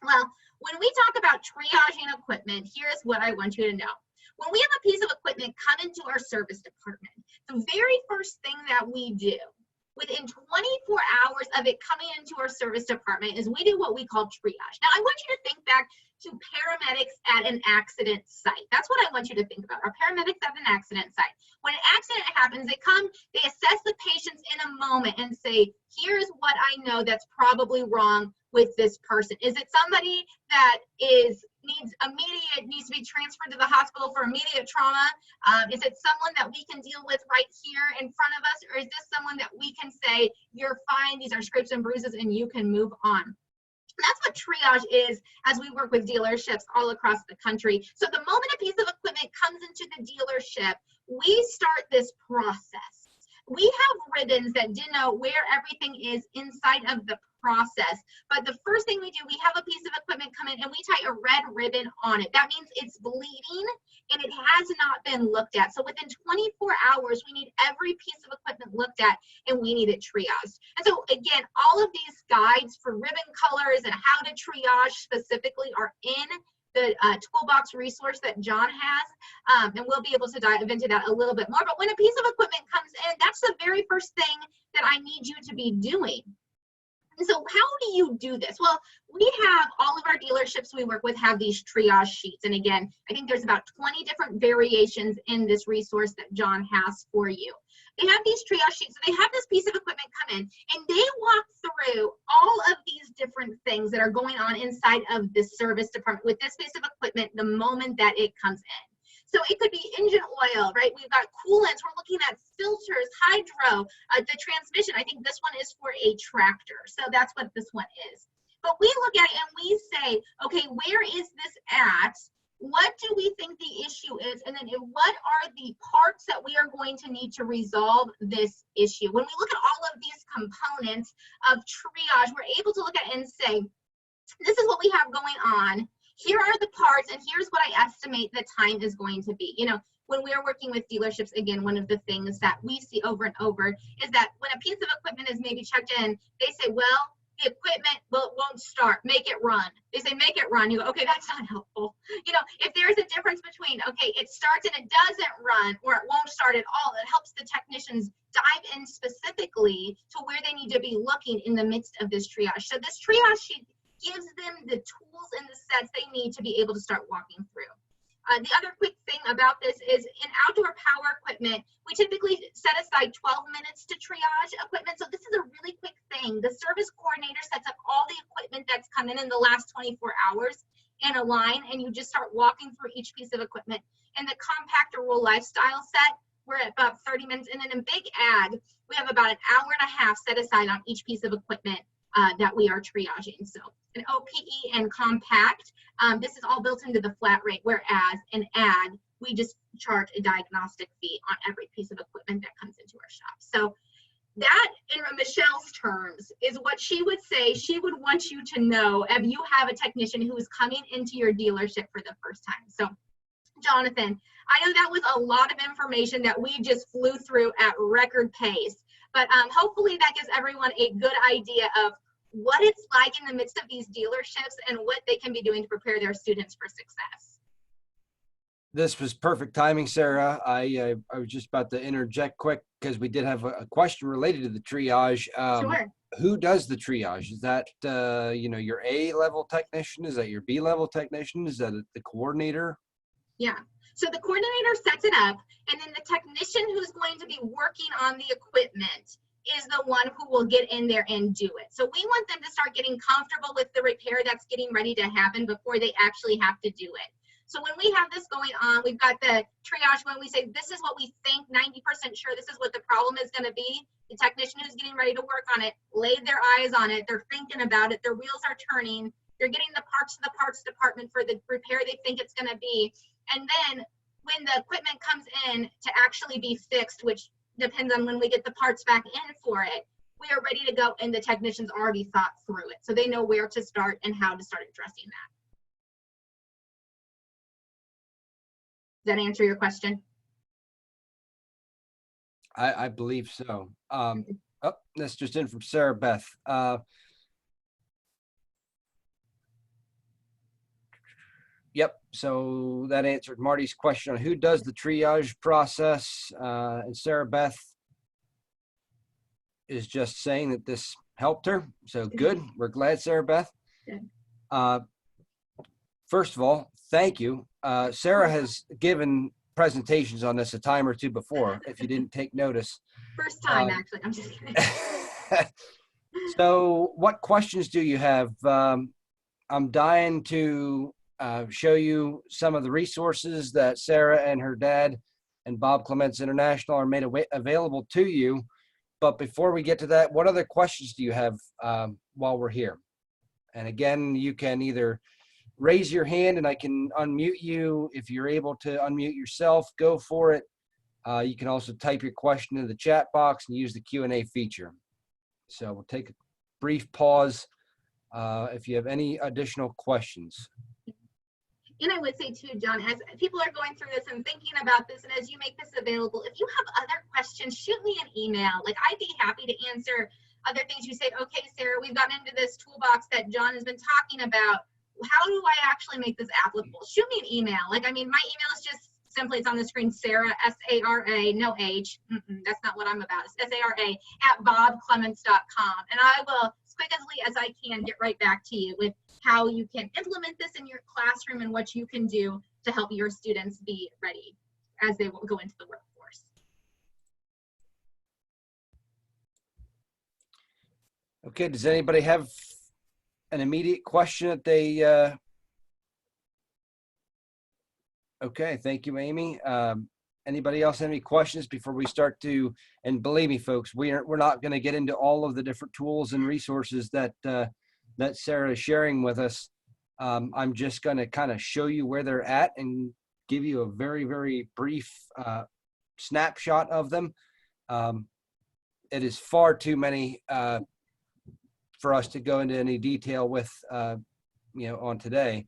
Well, when we talk about triaging equipment, here's what I want you to know. When we have a piece of equipment come into our service department, the very first thing that we do within 24 hours of it coming into our service department is we do what we call triage. Now, I want you to think back to paramedics at an accident site. That's what I want you to think about, our paramedics at an accident site. When an accident happens, they come, they assess the patients in a moment and say, here's what I know that's probably wrong with this person. Is it somebody that needs to be transferred to the hospital for immediate trauma? Is it someone that we can deal with right here in front of us? Or is this someone that we can say, you're fine, these are scrapes and bruises, and you can move on? That's what triage is as we work with dealerships all across the country. So the moment a piece of equipment comes into the dealership, we start this process. We have ribbons that denote where everything is inside of the process. But the first thing we do, we have a piece of equipment come in and we tie a red ribbon on it. That means it's bleeding and it has not been looked at. So within 24 hours, we need every piece of equipment looked at and we need it triaged. And so again, all of these guides for ribbon colors and how to triage specifically are in the toolbox resource that John has, and we'll be able to dive into that a little bit more. But when a piece of equipment comes in, that's the very first thing that I need you to be doing. And so how do you do this? Well, we have all of our dealerships we work with have these triage sheets. And again, I think there's about 20 different variations in this resource that John has for you. They have these triage sheets. So they have this piece of equipment come in and they walk through all of these different things that are going on inside of this service department with this piece of equipment the moment that it comes in. So it could be engine oil, right? We've got coolants. We're looking at filters, hydro, the transmission. I think this one is for a tractor. So that's what this one is. But we look at it and we say, okay, where is this at? What do we think the issue is? And then what are the parts that we are going to need to resolve this issue? When we look at all of these components of triage, we're able to look at it and say, this is what we have going on. Here are the parts, and here's what I estimate the time is going to be. You know, when we are working with dealerships, again, one of the things that we see over and over is that when a piece of equipment is maybe checked in, they say, well, the equipment won't start, make it run. They say, make it run. You go, okay, that's not helpful. You know, if there's a difference between, okay, it starts and it doesn't run, or it won't start at all, it helps the technicians dive in specifically to where they need to be looking in the midst of this triage. So this triage sheet gives them the tools and the sets they need to be able to start walking through. The other quick thing about this is in outdoor power equipment, we typically set aside 12 minutes to triage equipment. So this is a really quick thing. The service coordinator sets up all the equipment that's come in the last 24 hours. in a line, and you just start walking through each piece of equipment. In the compact or rural lifestyle set, we're at about 30 minutes. And then in big ag, we have about an hour and a half set aside on each piece of equipment that we are triaging. So in OPE and compact, this is all built into the flat rate, whereas in ag, we just charge a diagnostic fee on every piece of equipment that comes into our shop. So that, in Michelle's terms, is what she would say she would want you to know if you have a technician who is coming into your dealership for the first time. So Jonathan, I know that was a lot of information that we just flew through at record pace, but hopefully that gives everyone a good idea of what it's like in the midst of these dealerships and what they can be doing to prepare their students for success. This was perfect timing, Sarah. I was just about to interject quick because we did have a question related to the triage. Sure. Who does the triage? Is that your A-level technician? Is that your B-level technician? Is that the coordinator? Yeah. So the coordinator sets it up, and then the technician who's going to be working on the equipment is the one who will get in there and do it. So we want them to start getting comfortable with the repair that's getting ready to happen before they actually have to do it. So when we have this going on, we've got the triage when we say, this is what we think, 90% sure this is what the problem is going to be. The technician who's getting ready to work on it laid their eyes on it. They're thinking about it. Their wheels are turning. They're getting the parts to the parts department for the repair they think it's going to be. And then when the equipment comes in to actually be fixed, which depends on when we get the parts back in for it, we are ready to go, and the technicians already thought through it. So they know where to start and how to start addressing that. Does that answer your question? I believe so. Oh, that's just in from Sarah Beth. Yep. So that answered Marty's question on who does the triage process. And Sarah Beth is just saying that this helped her. So good. We're glad, Sarah Beth. First of all, thank you. Sarah has given presentations on this a time or two before, if you didn't take notice. First time, actually. I'm just kidding. So what questions do you have? I'm dying to show you some of the resources that Sarah and her dad and Bob Clements International are made available to you. But before we get to that, what other questions do you have while we're here? And again, you can either raise your hand and I can unmute you. If you're able to unmute yourself, go for it. You can also type your question in the chat box and use the Q&A feature. So we'll take a brief pause if you have any additional questions. And I would say too, John, as people are going through this and thinking about this, and as you make this available, if you have other questions, shoot me an email. Like, I'd be happy to answer other things. You say, okay, Sarah, we've gotten into this toolbox that John has been talking about. How do I actually make this applicable? Shoot me an email. Like, I mean, my email is just simply, it's on the screen, Sarah, S-A-R-A, no H. That's not what I'm about. It's S-A-R-A @bobclements.com. And I will, as quickly as I can, get right back to you with how you can implement this in your classroom and what you can do to help your students be ready as they will go into the workforce. Okay, does anybody have an immediate question that they okay, thank you, Amy. Anybody else have any questions before we start to, and believe me folks, we're not going to get into all of the different tools and resources that that Sarah is sharing with us. I'm just going to kind of show you where they're at and give you a very, very brief snapshot of them. It is far too many for us to go into any detail with, on today.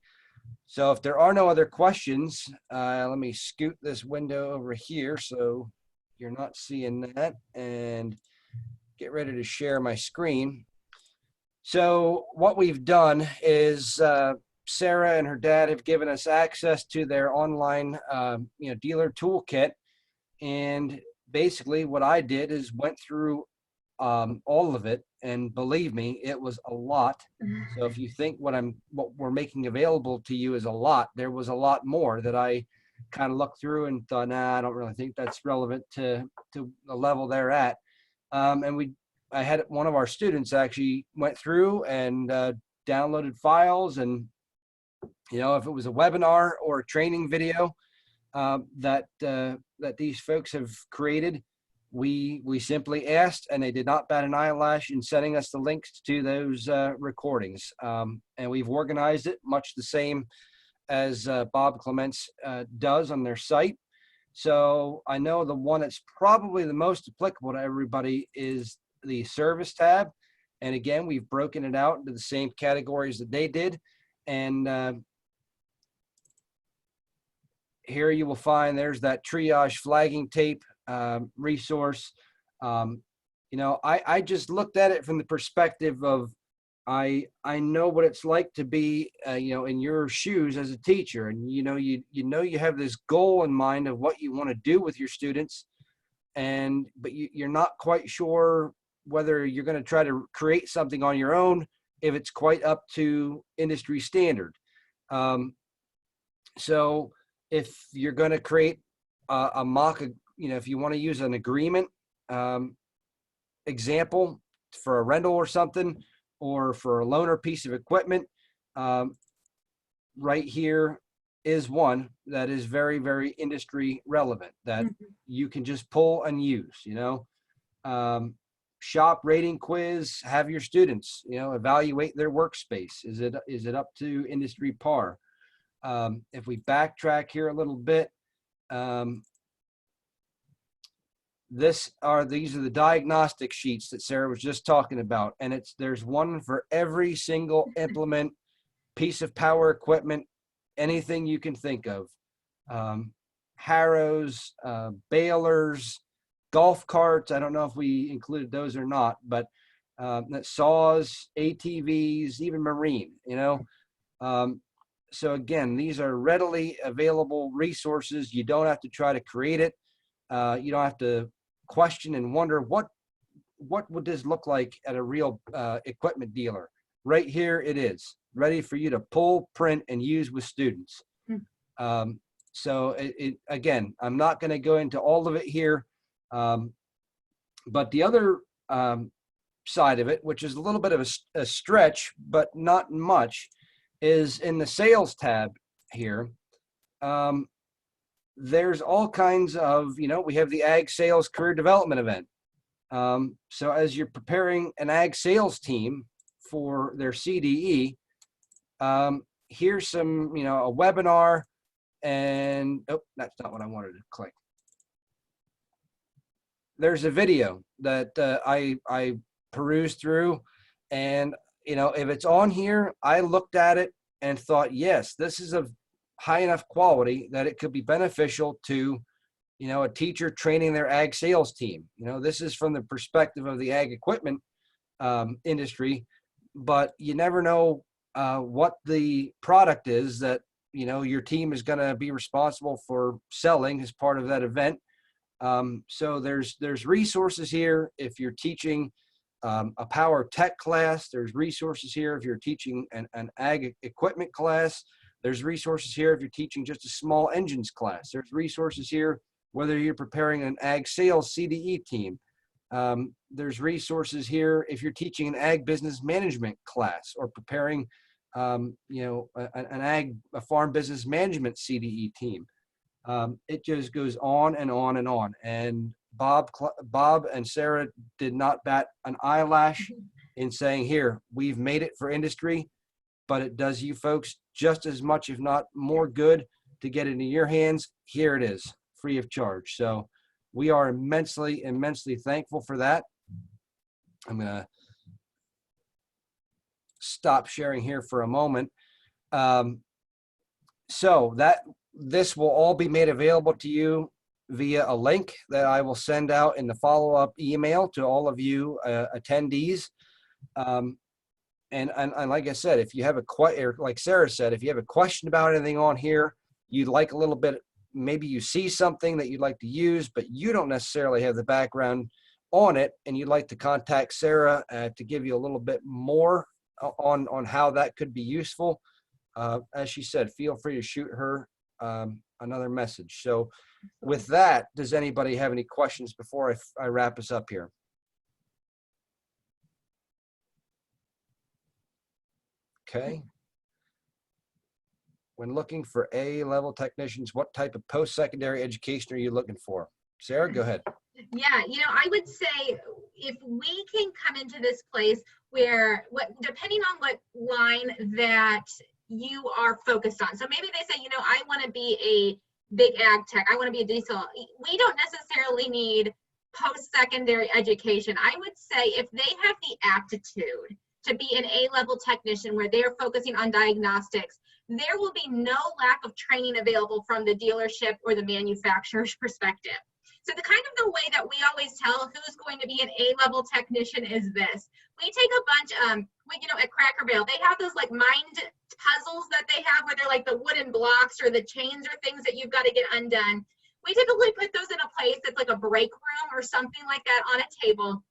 So if there are no other questions, let me scoot this window over here so you're not seeing that, and get ready to share my screen. So what we've done is Sarah and her dad have given us access to their online dealer toolkit, and basically what I did is went through all of it, and believe me, it was a lot. So if you think what we're making available to you is a lot, there was a lot more that I kind of looked through and thought, nah, I don't really think that's relevant to the level they're at. And I had one of our students actually went through and downloaded files and You know, if it was a webinar or a training video that these folks have created, we simply asked, and they did not bat an eyelash in sending us the links to those recordings. And we've organized it much the same as Bob Clements does on their site. So I know the one that's probably the most applicable to everybody is the service tab. And again, we've broken it out into the same categories that they did. And here you will find there's that triage flagging tape resource. You know, I just looked at it from the perspective of I know what it's like to be you know, in your shoes as a teacher, and you know you have this goal in mind of what you want to do with your students, but you're not quite sure whether you're going to try to create something on your own if it's quite up to industry standard. So if you're going to create a mock, you know, if you want to use an agreement example for a rental or something, or for a loaner piece of equipment, right here is one that is very, very industry relevant that you can just pull and use, you know. Shop rating quiz, have your students, you know, evaluate their workspace. Is it up to industry par? If we backtrack here a little bit, these are the diagnostic sheets that Sarah was just talking about, and there's one for every single implement, piece of power equipment, anything you can think of. Harrows, balers, golf carts. I don't know if we included those or not, but saws, ATVs, even marine, you know. So again, these are readily available resources. You don't have to try to create it. You don't have to question and wonder what would this look like at a real equipment dealer. Right here it is, ready for you to pull, print, and use with students. So again, I'm not going to go into all of it here, but the other side of it, which is a little bit of a stretch, but not much, is in the sales tab here. There's all kinds of, you know, we have the Ag Sales Career Development event. So as you're preparing an ag sales team for their CDE, here's some, you know, a webinar, and oh, that's not what I wanted to click. There's a video that I perused through, and you know, if it's on here, I looked at it and thought, yes, this is of high enough quality that it could be beneficial to, you know, a teacher training their ag sales team. You know, this is from the perspective of the ag equipment industry, but you never know what the product is that, you know, your team is going to be responsible for selling as part of that event. So there's resources here if you're teaching a power tech class. There's resources here if you're teaching an ag equipment class. There's resources here if you're teaching just a small engines class. There's resources here whether you're preparing an ag sales CDE team. There's resources here if you're teaching an ag business management class or preparing you know, a farm business management CDE team. It just goes on and on and on. And Bob and Sarah did not bat an eyelash in saying, here, we've made it for industry, but it does you folks just as much, if not more good, to get it in your hands. Here it is, free of charge. So we are immensely, immensely thankful for that. I'm going to stop sharing here for a moment. So this will all be made available to you via a link that I will send out in the follow-up email to all of you attendees. And like I said, if you have like Sarah said, if you have a question about anything on here, you'd like a little bit, maybe you see something that you'd like to use, but you don't necessarily have the background on it, and you'd like to contact Sarah to give you a little bit more on how that could be useful, as she said, feel free to shoot her another message. So with that, does anybody have any questions before I wrap us up here? Okay. when looking for A-level technicians, what type of post-secondary education are you looking for? Sarah, go ahead. Yeah, I would say if we can come into this place where, depending on what line that you are focused on. So maybe they say, I want to be a big ag tech. I want to be a diesel. We don't necessarily need post-secondary education. I would say if they have the aptitude to be an A-level technician where they're focusing on diagnostics, there will be no lack of training available from the dealership or the manufacturer's perspective. So the way that we always tell who's going to be an A-level technician is this. We take a bunch, at Cracker Barrel, they have those like mind puzzles that they have where they're like the wooden blocks or the chains or things that you've got to get undone. We typically put those in a place that's like a break room or something like that on a table.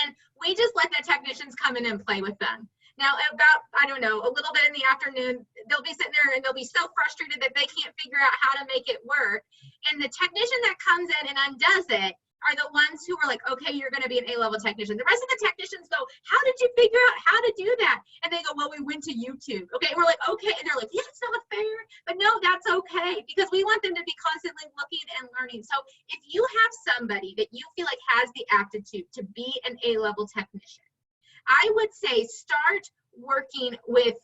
And we just let the technicians come in and play with them. Now, about, I don't know, a little bit in the afternoon, they'll be sitting there and they'll be so frustrated that they can't figure out how to make it work. And the technician that comes in and undoes it are the ones who are like, okay, you're going to be an A-level technician. The rest of the technicians go, how did you figure out how to do that? And they go, well, we went to YouTube. Okay, and we're like, okay. And they're like, yeah, it's not fair. But no, that's okay, because we want them to be constantly looking and learning. So if you have somebody that you feel like has the aptitude to be an A-level technician, I would say start working with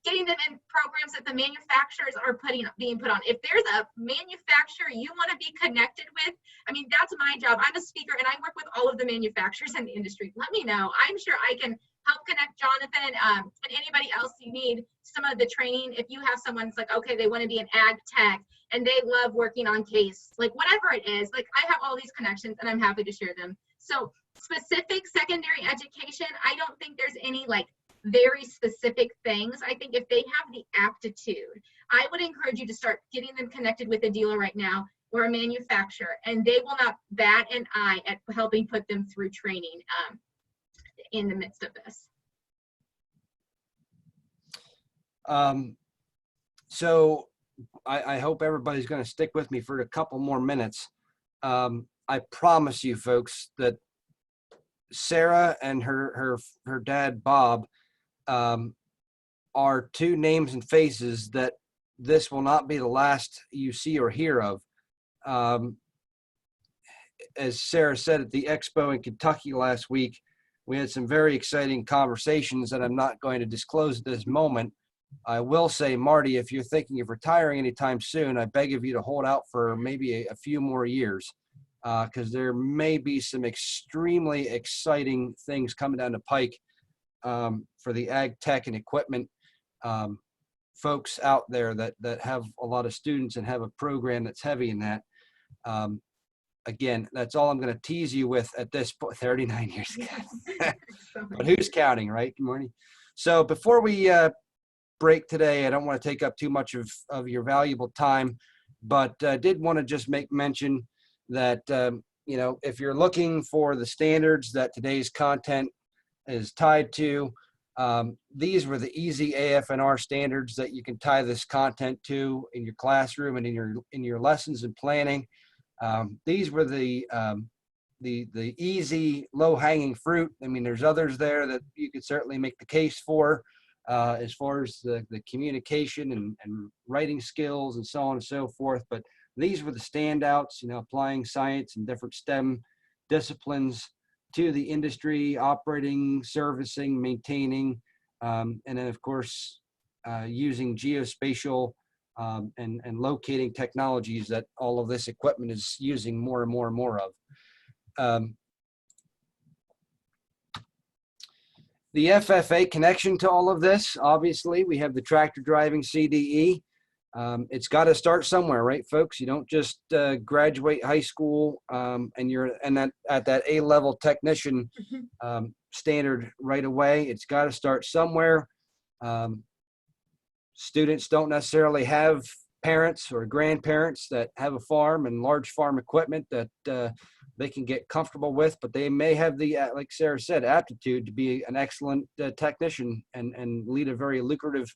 getting them in programs that the manufacturers are being put on. If there's a manufacturer you want to be connected with, I mean, that's my job. I'm a speaker and I work with all of the manufacturers in the industry. Let me know. I'm sure I can help connect Jonathan and anybody else you need some of the training. If you have someone that's like, okay, they want to be an ag tech and they love working on case, like whatever it is, like I have all these connections and I'm happy to share them. So specific secondary education, I don't think there's any like very specific things. I think if they have the aptitude, I would encourage you to start getting them connected with a dealer right now or a manufacturer, and they will not bat an eye at helping put them through training in the midst of this. So I hope everybody's going to stick with me for a couple more minutes. I promise you folks that Sarah and her dad, Bob, are two names and faces that this will not be the last you see or hear of. As Sarah said at the expo in Kentucky last week, we had some very exciting conversations that I'm not going to disclose at this moment. I will say, Marty, if you're thinking of retiring anytime soon, I beg of you to hold out for maybe a few more years, because there may be some extremely exciting things coming down the pike for the ag tech and equipment folks out there that have a lot of students and have a program that's heavy in that. Again, that's all I'm going to tease you with at this point. 39 years ago. But who's counting, right? Good morning. So before we break today, I don't want to take up too much of your valuable time, but I did want to just make mention that, if you're looking for the standards that today's content is tied to, these were the easy AF&R standards that you can tie this content to in your classroom and in your lessons and planning. These were the easy, low-hanging fruit. I mean, there's others there that you could certainly make the case for as far as the communication and writing skills and so on and so forth. But these were the standouts, applying science and different STEM disciplines to the industry, operating, servicing, maintaining, and then, of course, using geospatial and locating technologies that all of this equipment is using more and more and more of. The FFA connection to all of this, obviously, we have the tractor driving CDE. It's got to start somewhere, right, folks? You don't just graduate high school and you're at that A-level technician standard right away. It's got to start somewhere. Students don't necessarily have parents or grandparents that have a farm and large farm equipment that they can get comfortable with, but they may have the, like Sarah said, aptitude to be an excellent technician and lead a very lucrative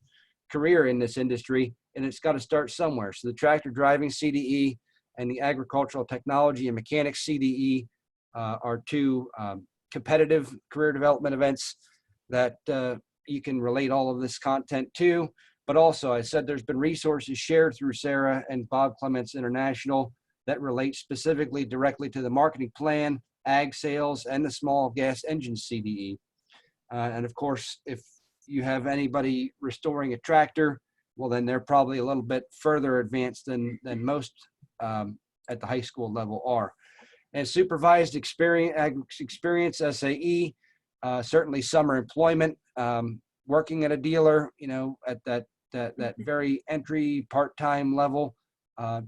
career in this industry, and it's got to start somewhere. So the tractor driving CDE and the agricultural technology and mechanics CDE are two competitive career development events that you can relate all of this content to. But also, I said there's been resources shared through Sarah and Bob Clements International that relate specifically directly to the marketing plan, ag sales, and the small gas engine CDE. And of course, if you have anybody restoring a tractor, well, then they're probably a little bit further advanced than most at the high school level are. And supervised experience SAE, certainly summer employment, working at a dealer, at that very entry part-time level,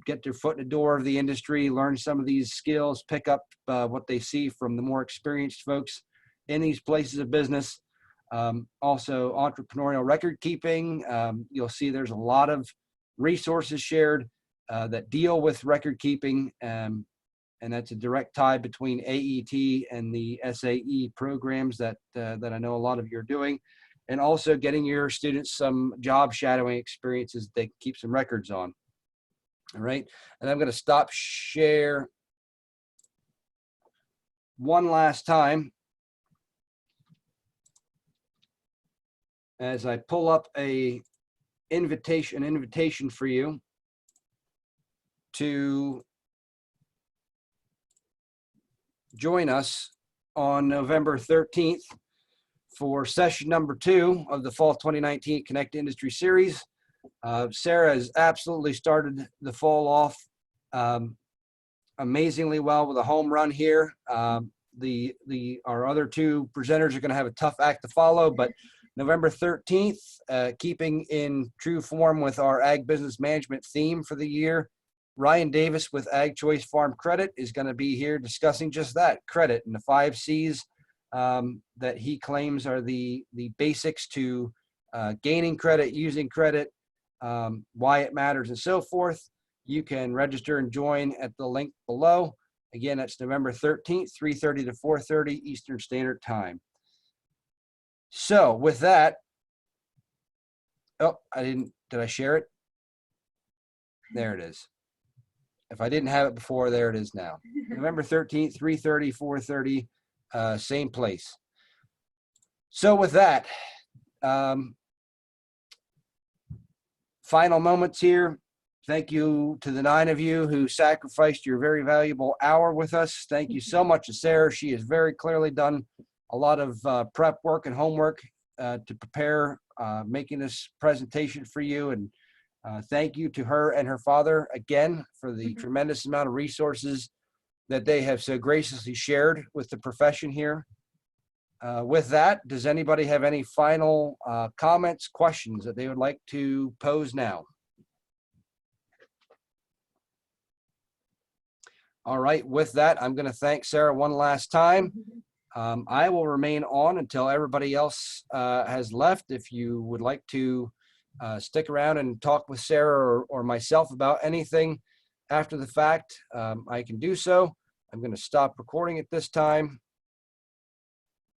get their foot in the door of the industry, learn some of these skills, pick up what they see from the more experienced folks in these places of business. Also entrepreneurial record keeping. You'll see there's a lot of resources shared that deal with record keeping. And that's a direct tie between AET and the SAE programs that I know a lot of you are doing. And also getting your students some job shadowing experiences they keep some records on. All right. And I'm going to stop share one last time as I pull up an invitation for you to join us on November 13th for session number 2 of the Fall 2019 Connect Industry Series. Sarah has absolutely started the fall off amazingly well with a home run here. Our other 2 presenters are going to have a tough act to follow, but November 13th, keeping in true form with our Ag Business Management theme for the year, Ryan Davis with Ag Choice Farm Credit is going to be here discussing just that, credit, and the 5 C's that he claims are the basics to gaining credit, using credit, why it matters, and so forth. You can register and join at the link below. Again, that's November 13th, 3:30 to 4:30 Eastern Standard Time. So with that, did I share it? There it is. If I didn't have it before, there it is now. November 13th, 3:30, 4:30, same place. So with that, final moments here. Thank you to the 9 of you who sacrificed your very valuable hour with us. Thank you so much to Sarah. She has very clearly done a lot of prep work and homework to prepare making this presentation for you. And thank you to her and her father again for the tremendous amount of resources that they have so graciously shared with the profession here. With that, does anybody have any final comments, questions that they would like to pose now? All right, with that, I'm going to thank Sarah one last time. I will remain on until everybody else has left. If you would like to stick around and talk with Sarah or myself about anything after the fact, I can do so. I'm going to stop recording at this time.